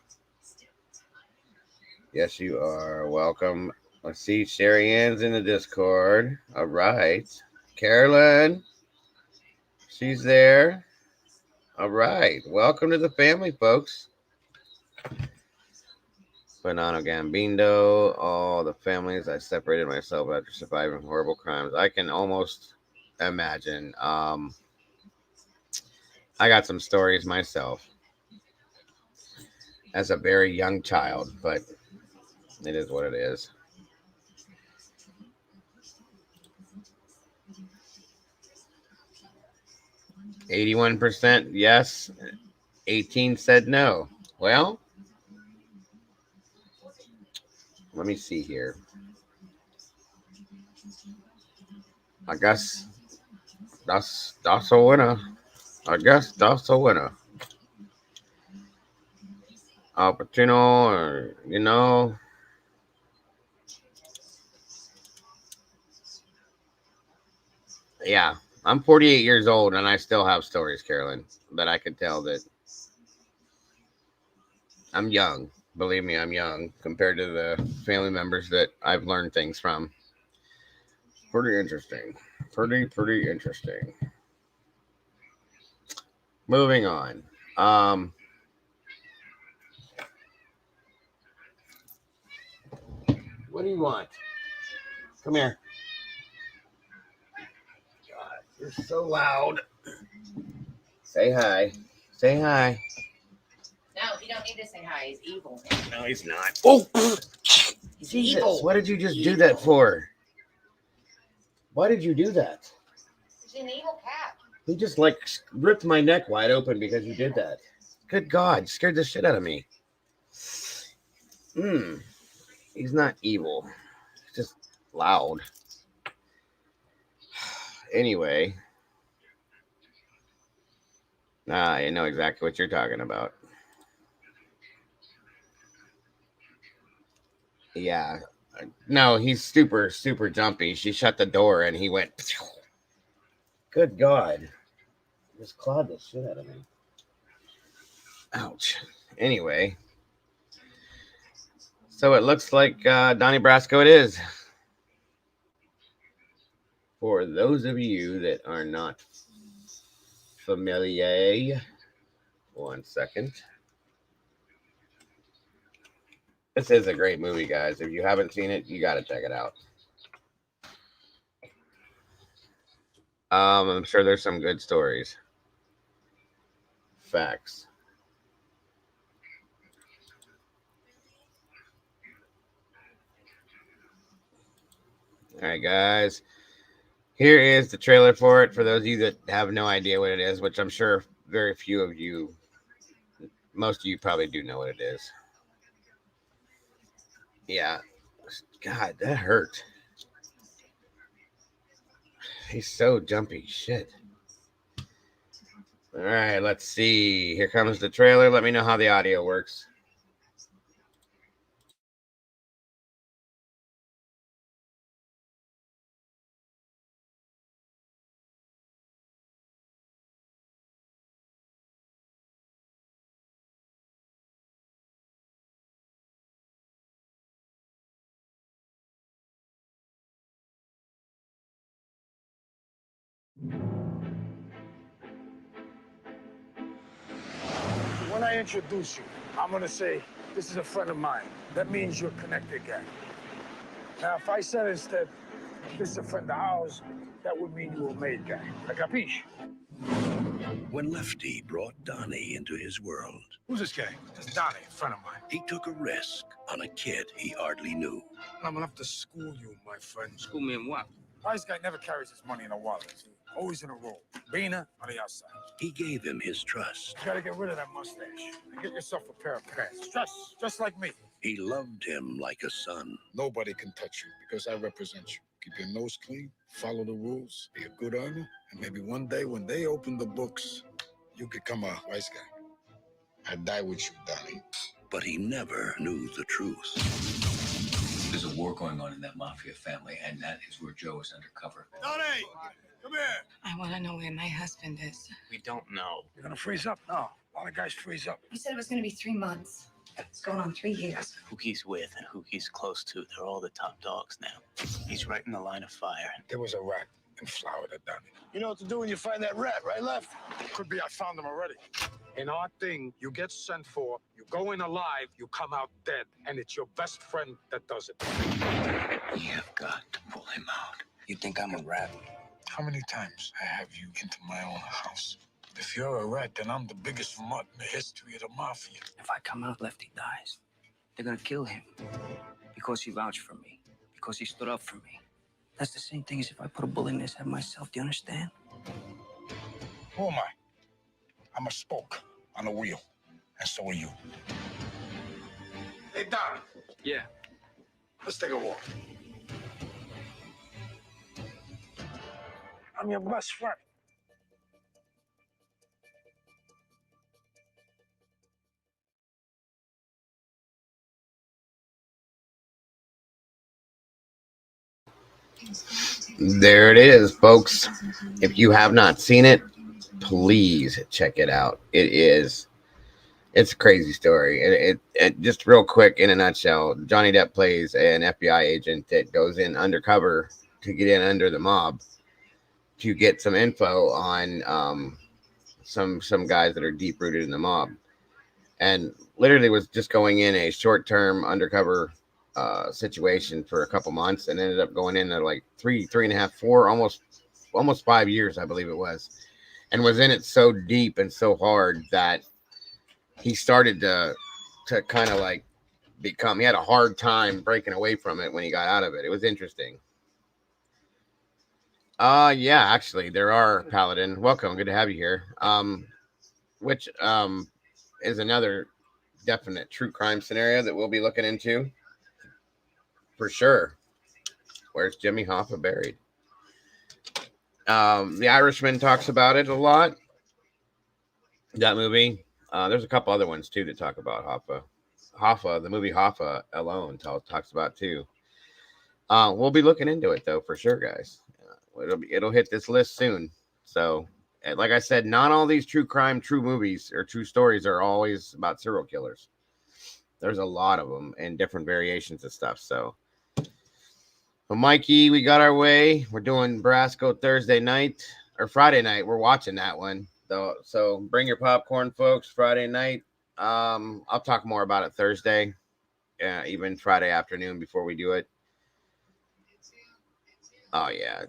Yes, you are. Welcome. Let's see. Sherry Ann's in the Discord. All right. Carolyn. She's there. All right. Welcome to the family, folks. Fernando Gambino. All the families. I separated myself after surviving horrible crimes. I can almost imagine. I got some stories myself as a very young child, but it is what it is. %, yes. 18 said no. Well, let me see here. I guess that's a winner. I guess that's a winner. Al Pacino, or, you know. Yeah, I'm 48 years old and I still have stories, Carolyn, that I could tell that I'm young. Believe me, I'm young compared to the family members that I've learned things from. Pretty interesting. Pretty interesting. Moving on. What do you want? Come here. God, you're so loud. Say hi. Say hi. No, you don't need to say hi. He's evil. No, he's not. Oh, He's Jesus! evil. What did you just do that for? Why did you do that? He's an evil cat. He just like ripped my neck wide open because you did that. Good God, scared the shit out of me. He's not evil. He's just loud. Anyway. I know exactly what you're talking about. Yeah. No, he's super, super jumpy. She shut the door and he went. Good God. Just clawed the shit out of me. Ouch. Anyway. So it looks like Donnie Brasco it is. For those of you that are not familiar, 1 second. This is a great movie, guys. If you haven't seen it, you got to check it out. I'm sure there's some good stories. Facts. All right, guys. Here is the trailer for it. For those of you that have no idea what it is, which I'm sure very few of you, most of you probably do know what it is. Yeah. God, that hurt. He's so jumpy. Shit. All right, let's see. Here comes the trailer. Let me know how the audio works. When I introduce you, I'm gonna say, this is a friend of mine. That means you're connected, gang. Now, if I said instead, this is a friend of ours, that would mean you were made, gang. Like capiche? When Lefty brought Donnie into his world, Who's this guy? This is Donnie, a friend of mine. he took a risk on a kid he hardly knew. I'm gonna have to school you, my friend. School me in what? This guy never carries his money in a wallet. He's always in a roll. Bina on the outside. He gave him his trust. You gotta get rid of that mustache and get yourself a pair of pants. Just like me. He loved him like a son. Nobody can touch you because I represent you. Keep your nose clean, follow the rules, be a good earner, and maybe one day when they open the books, you become a wise guy. I die with you, Donnie. But he never knew the truth. There's a war going on in that mafia family, and that is where Joe is undercover. Donnie, come here. I want to know where my husband is. We don't know. You're gonna freeze up? No. A lot of guys freeze up. You said it was going to be 3 months. It's going on 3 years. Who he's with and who he's close to, they're all the top dogs now. He's right in the line of fire. There was a rat in flour that done it. You know what to do when you find that rat, right, Left? Could be I found him already. In our thing, you get sent for, you go in alive, you come out dead, and it's your best friend that does it. You've got to pull him out. You think I'm a rat? How many times I have you into my own house? If you're a rat, then I'm the biggest mutt in the history of the mafia. If I come out, Lefty dies. They're gonna kill him because he vouched for me, because he stood up for me. That's the same thing as if I put a bullet in his head myself. Do you understand? Who am I? I'm a spoke on a wheel, and so are you. Hey, Don. Yeah. Let's take a walk. I'm your best friend. There it is, folks. If you have not seen it, please check it out. It's a crazy story. It just real quick in a nutshell, Johnny Depp plays an FBI agent that goes in undercover to get in under the mob to get some info on some guys that are deep rooted in the mob, and literally was just going in a short-term undercover situation for a couple months, and ended up going in at like 3.5, 4, almost 5 years, I believe it was, and was in it so deep and so hard that he started to kind of like he had a hard time breaking away from it when he got out of it. It was interesting. Yeah, actually there are, Paladin. Welcome. Good to have you here. Which is another definite true crime scenario that we'll be looking into for sure. Where's Jimmy Hoffa buried? The Irishman talks about it a lot. That movie. There's a couple other ones too that talk about Hoffa. Hoffa, the movie Hoffa alone talks about too. We'll be looking into it though for sure, guys. It'll hit this list soon. So, like I said, not all these true crime, true movies, or true stories are always about serial killers. There's a lot of them and different variations of stuff. So, well, Mikey, we got our way. We're doing Brasco Thursday night or Friday night. We're watching that one though. So bring your popcorn, folks. Friday night. I'll talk more about it Thursday, even Friday afternoon before we do it. Oh yeah,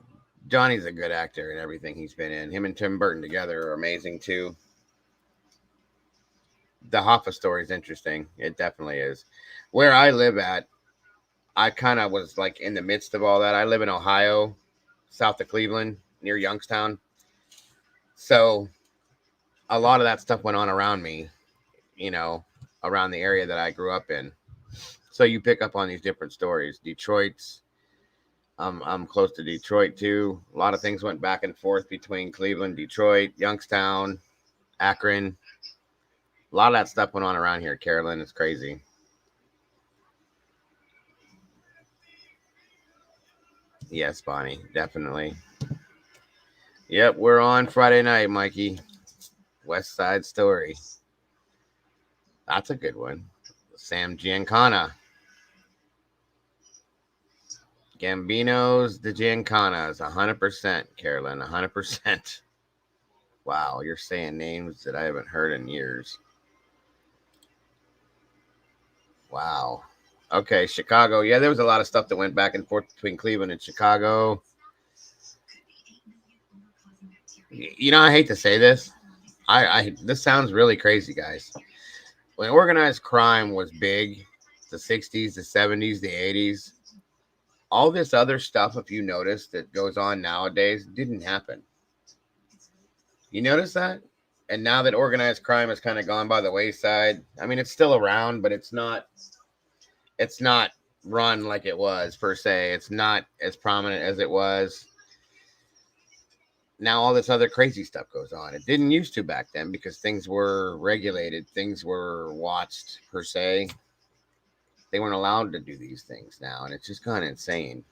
Johnny's a good actor in everything he's been in. Him and Tim Burton together are amazing too. The Hoffa story is interesting. It definitely is. Where I live at, I kind of was like in the midst of all that. I live in Ohio, south of Cleveland, near Youngstown. So a lot of that stuff went on around me, around the area that I grew up in. So you pick up on these different stories. Detroit's, I'm close to Detroit too. A lot of things went back and forth between Cleveland, Detroit, Youngstown, Akron. A lot of that stuff went on around here, Carolyn. It's crazy. Yes, Bonnie, definitely. Yep, we're on Friday night, Mikey. West Side Story. That's a good one. Sam Giancana. Gambino's the Giancanas. 100%, Carolyn. 100%. Wow, you're saying names that I haven't heard in years. Wow. Okay, Chicago. Yeah, there was a lot of stuff that went back and forth between Cleveland and Chicago. I hate to say this. This sounds really crazy, guys. When organized crime was big, the 60s, the 70s, the 80s, all this other stuff, if you notice, that goes on nowadays, didn't happen. You notice that? And now that organized crime has kind of gone by the wayside, I mean, it's still around, but it's not run like it was, per se. It's not as prominent as it was. Now all this other crazy stuff goes on. It didn't used to back then because things were regulated. Things were watched, per se. They weren't allowed to do these things now, and it's just kind of insane.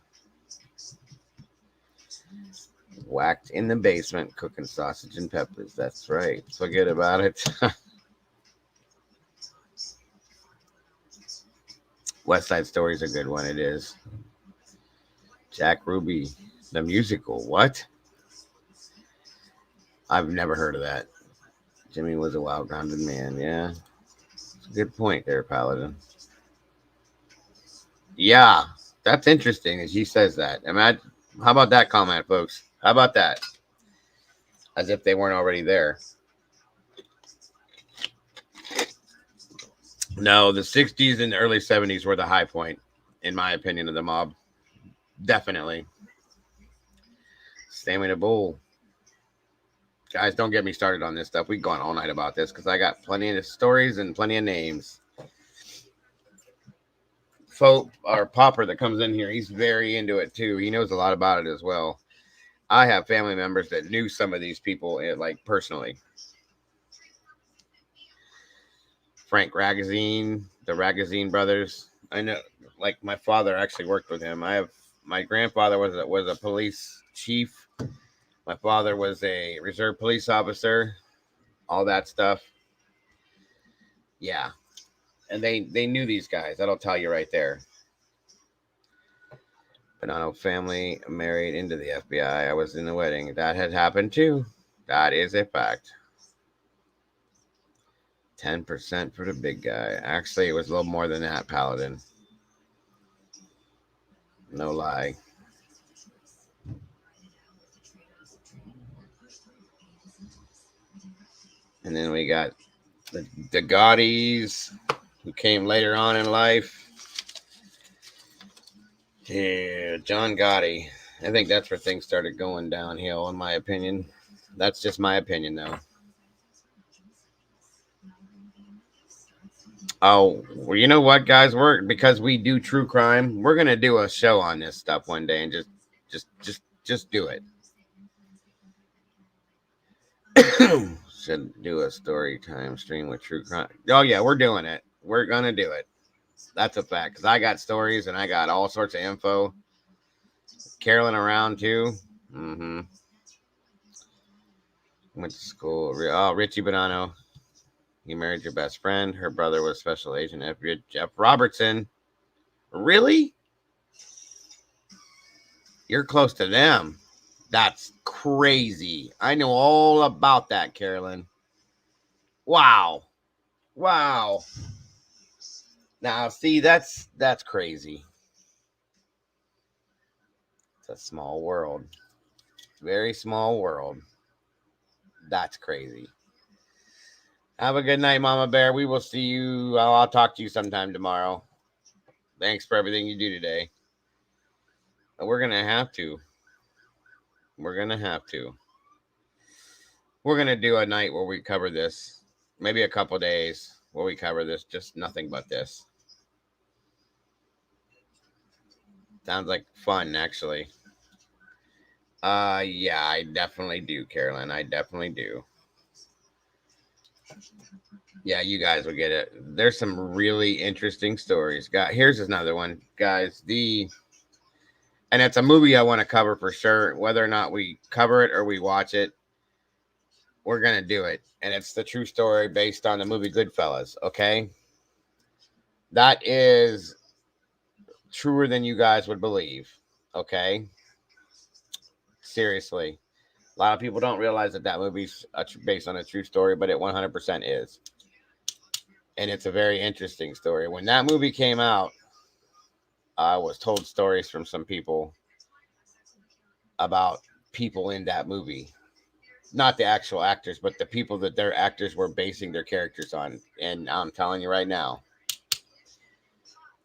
Whacked in the basement cooking sausage and peppers. That's right. Forget about it. West Side Story is a good one. It is. Jack Ruby, the musical. What? I've never heard of that. Jimmy was a well-grounded man. Yeah. It's a good point there, Paladin. Yeah. That's interesting as he says that. Imagine, how about that comment, folks? How about that? As if they weren't already there. No, the 60s and the early 70s were the high point, in my opinion, of the mob. Definitely. Stamina Bull. Guys, don't get me started on this stuff. We go on all night about this because I got plenty of stories and plenty of names. Our Popper that comes in here, he's very into it too. He knows a lot about it as well. I have family members that knew some of these people, like personally. Frank Ragazine, the Ragazine brothers. I know, like my father actually worked with him. My grandfather was a police chief. My father was a reserve police officer. All that stuff. Yeah. And they knew these guys. That'll tell you right there. Bonanno family married into the FBI. I was in the wedding. That had happened too. That is a fact. 10% for the big guy. Actually, it was a little more than that, Paladin. No lie. And then we got the Gaudis, who came later on in life. Yeah, John Gotti. I think that's where things started going downhill, in my opinion. That's just my opinion, though. Oh, well, you know what, guys? Because we do true crime, we're gonna do a show on this stuff one day and just do it. Should do a story time stream with true crime. Oh yeah, we're doing it. We're going to do it. That's a fact. Because I got stories and I got all sorts of info. Carolyn around too. Mm-hmm. Went to school. Oh, Richie Bonanno. You married your best friend. Her brother was Special Agent Jeff Robertson. Really? You're close to them. That's crazy. I know all about that, Carolyn. Wow. Wow. Now, see, that's crazy. It's a small world. Very small world. That's crazy. Have a good night, Mama Bear. We will see you. I'll talk to you sometime tomorrow. Thanks for everything you do today. We're going to have to. We're going to do a night where we cover this. Maybe a couple days where we cover this. Just nothing but this. Sounds like fun, actually. Yeah, I definitely do, Carolyn. I definitely do. Yeah, you guys will get it. There's some really interesting stories. Here's another one, guys. And it's a movie I want to cover for sure. Whether or not we cover it or we watch it, we're going to do it. And it's the true story based on the movie Goodfellas, okay? That is truer than you guys would believe, okay? Seriously. A lot of people don't realize that movie's based on a true story, but it 100% is. And it's a very interesting story. When that movie came out, I was told stories from some people about people in that movie. Not the actual actors, but the people that their actors were basing their characters on. And I'm telling you right now,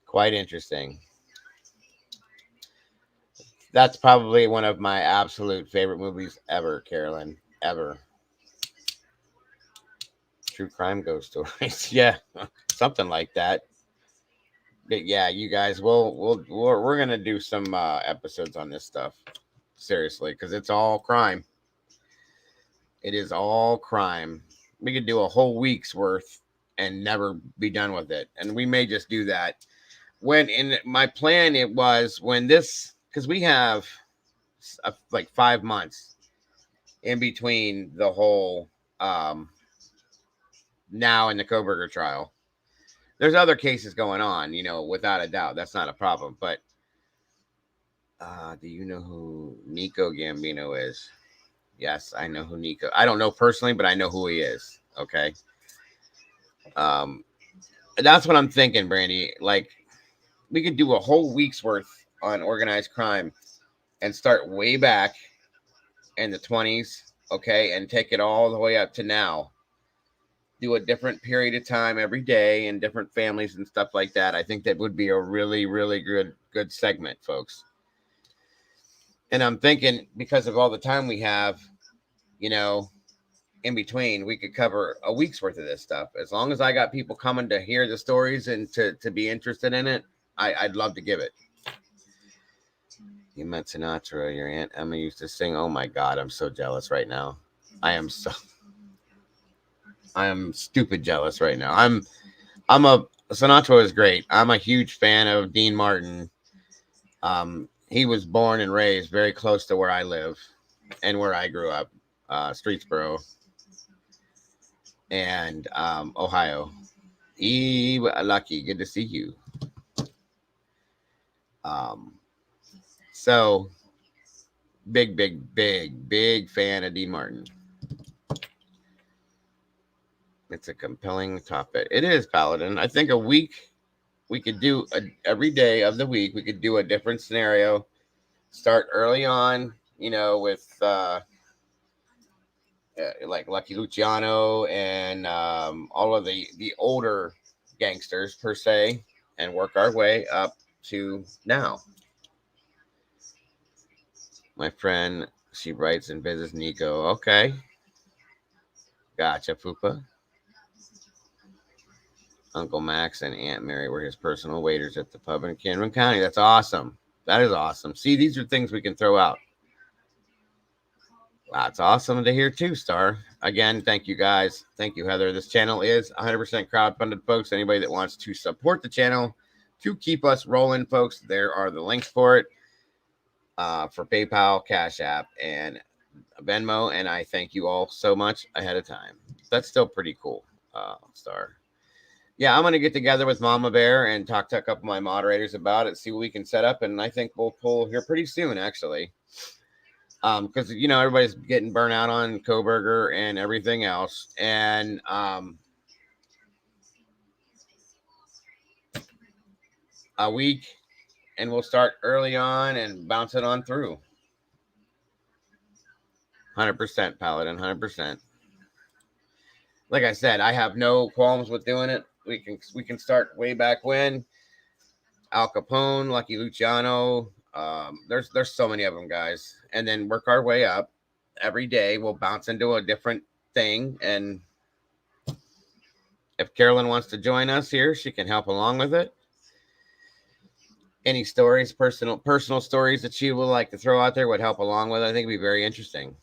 quite interesting. That's probably one of my absolute favorite movies ever, Carolyn. Ever. True crime ghost stories. Yeah, something like that. But yeah, you guys, we're gonna do some episodes on this stuff. Seriously, because it's all crime. It is all crime. We could do a whole week's worth and never be done with it. And we may just do that. When in my plan, it was when this, because we have like 5 months in between the whole now and the Koberger trial. There's other cases going on, without a doubt. That's not a problem. But do you know who Nico Gambino is? Yes, I know who Nico. I don't know personally, but I know who he is. Okay. That's what I'm thinking, Brandy. Like, we could do a whole week's worth on organized crime and start way back in the 20s, okay, and take it all the way up to now. Do a different period of time every day and different families and stuff like that. I think that would be a really, really good segment, folks. And I'm thinking, because of all the time we have, in between, we could cover a week's worth of this stuff. As long as I got people coming to hear the stories and to be interested in it, I'd love to give it. You met Sinatra. Your Aunt Emma used to sing. Oh my God, I'm so jealous right now. I am stupid jealous right now. Sinatra is great. I'm a huge fan of Dean Martin. He was born and raised very close to where I live and where I grew up, Streetsboro and Ohio. Lucky, good to see you. So big fan of Dean Martin. It's a compelling topic. It is, Paladin. I think a week we could do every day of the week. We could do a different scenario. Start early on, with like Lucky Luciano and all of the older gangsters per se, and work our way up to now. My friend, she writes and visits Nico. Okay. Gotcha, Fupa. Uncle Max and Aunt Mary were his personal waiters at the pub in Cameron County. That's awesome. That is awesome. See, these are things we can throw out. That's awesome to hear too, Star. Again, thank you guys. Thank you, Heather. This channel is 100% crowdfunded, folks. Anybody that wants to support the channel to keep us rolling, folks, there are the links for it, for PayPal, Cash App, and Venmo. And I thank you all so much ahead of time. That's still pretty cool, Star. Yeah, I'm going to get together with Mama Bear and talk to a couple of my moderators about it, see what we can set up. And I think we'll pull here pretty soon, actually. Because, you know, everybody's getting burnt out on Koberger and everything else. And a week, and we'll start early on and bounce it on through. 100%, Paladin, 100%. Like I said, I have no qualms with doing it. We can start way back when. Al Capone, Lucky Luciano. There's so many of them, guys. And then work our way up. Every day we'll bounce into a different thing. And if Carolyn wants to join us here, she can help along with it. Any stories, personal stories that she would like to throw out there would help along with it. I think it'd be very interesting.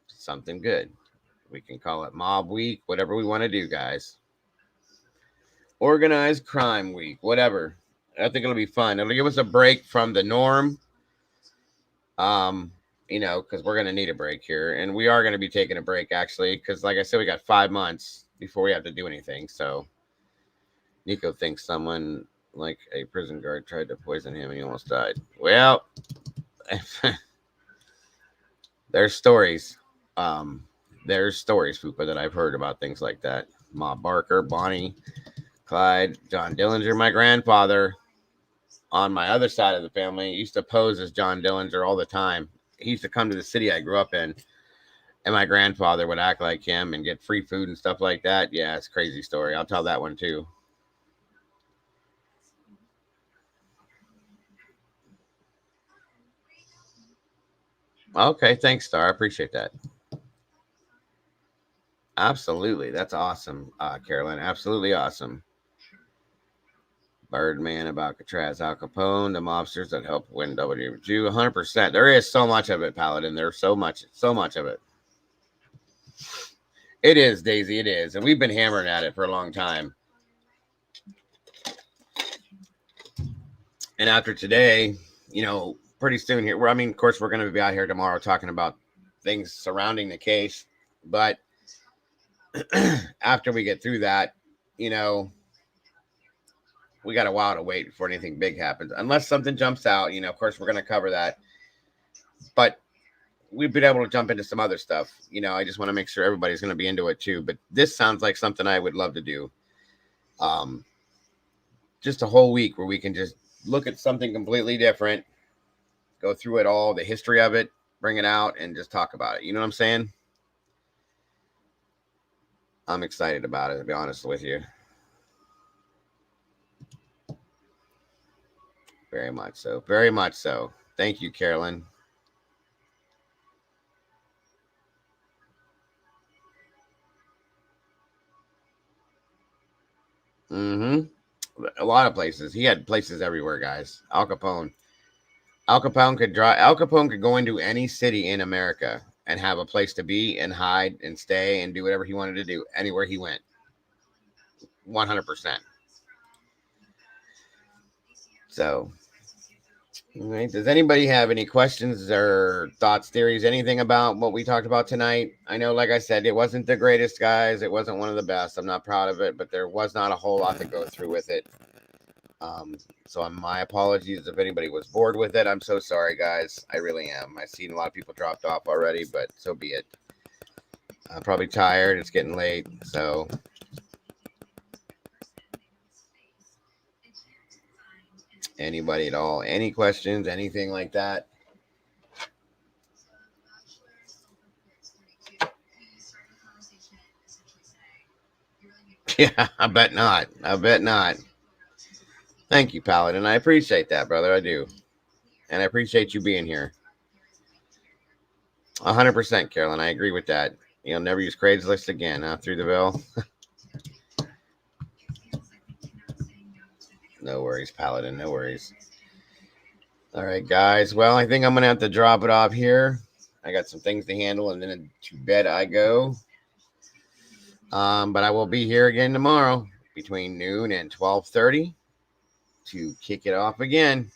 Something good. We can call it Mob Week, whatever we want to do, guys. Organized Crime Week, whatever. I think it'll be fun. It'll give us a break from the norm. You know, because we're going to need a break here. And we are going to be taking a break, actually, because like I said, we got 5 months before we have to do anything. So Nico thinks someone like a prison guard tried to poison him and he almost died. Well, there's stories. There's stories, Fupa, that I've heard about things like that. Ma Barker, Bonnie, Clyde, John Dillinger, my grandfather on my other side of the family used to pose as John Dillinger all the time. He used to come to the city I grew up in, and my grandfather would act like him and get free food and stuff like that. Yeah, it's a crazy story. I'll tell that one too. Okay, thanks, Star. I appreciate that. Absolutely. That's awesome, Carolyn. Absolutely awesome. Birdman about Alcatraz, Al Capone, the mobsters that helped win WW. 100%. There is so much of it, Paladin. There's so much of it. It is, Daisy. It is. And we've been hammering at it for a long time. And after today, you know, pretty soon here, I mean, of course, we're going to be out here tomorrow talking about things surrounding the case. But after we get through that, you know, we got a while to wait before anything big happens. Unless something jumps out, you know, of course, we're going to cover that. But we've been able to jump into some other stuff. You know, I just want to make sure everybody's going to be into it too. But this sounds like something I would love to do. Just a whole week where we can just look at something completely different, go through it all, the history of it, bring it out, and just talk about it. You know what I'm saying? I'm excited about it, to be honest with you. Very much so. Very much so. Thank you, Carolyn. A lot of places. He had places everywhere, guys. Al Capone. Al Capone could go into any city in America and have a place to be and hide and stay and do whatever he wanted to do anywhere he went. 100%. So, right. Does anybody have any questions or thoughts, theories, anything about what we talked about tonight? I know, like I said, it wasn't the greatest, guys. It wasn't one of the best. I'm not proud of it, but there was not a whole lot to go through with it. So my apologies if anybody was bored with it. I'm so sorry, guys. I really am. I've seen a lot of people dropped off already, but so be it. I'm probably tired. It's getting late, so. Anybody at all? Any questions? Anything like that? Yeah, I bet not. I bet not. Thank you, Paladin. I appreciate that, brother. I do. And I appreciate you being here. 100%, Carolyn. I agree with that. You'll never use Craigslist again, huh? Through the bill. No worries, Paladin. No worries. All right, guys. Well, I think I'm going to have to drop it off here. I got some things to handle, and then to bed I go. But I will be here again tomorrow between noon and 12:30 to kick it off again.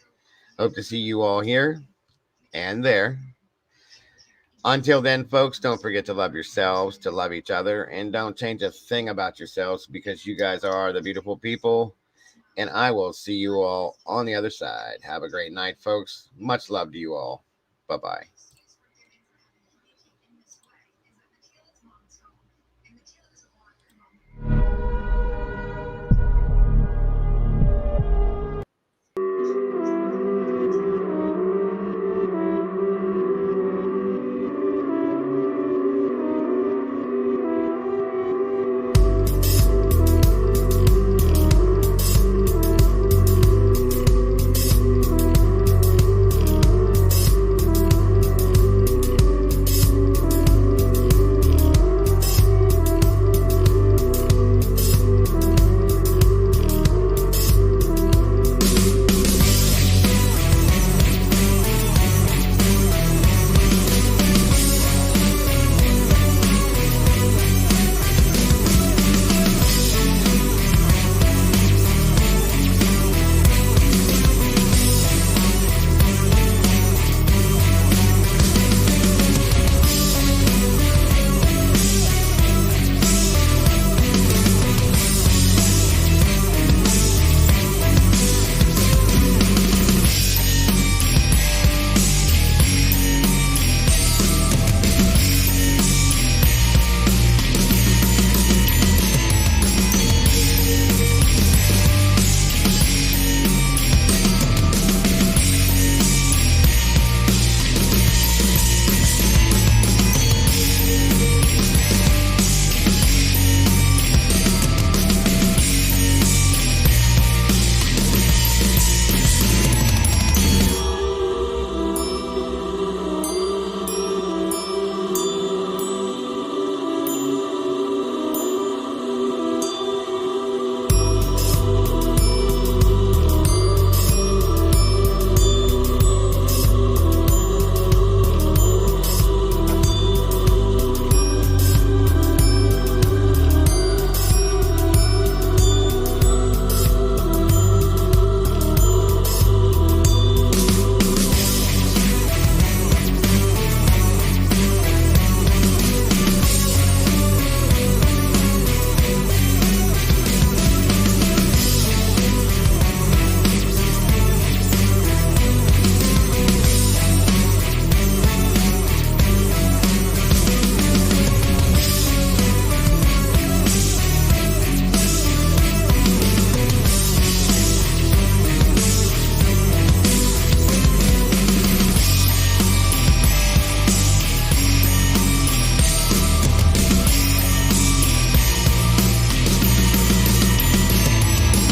Hope to see you all here and there. Until then, folks, don't forget to love yourselves, to love each other, and don't change a thing about yourselves, because you guys are the beautiful people. And I will see you all on the other side. Have a great night, folks. Much love to you all. Bye-bye.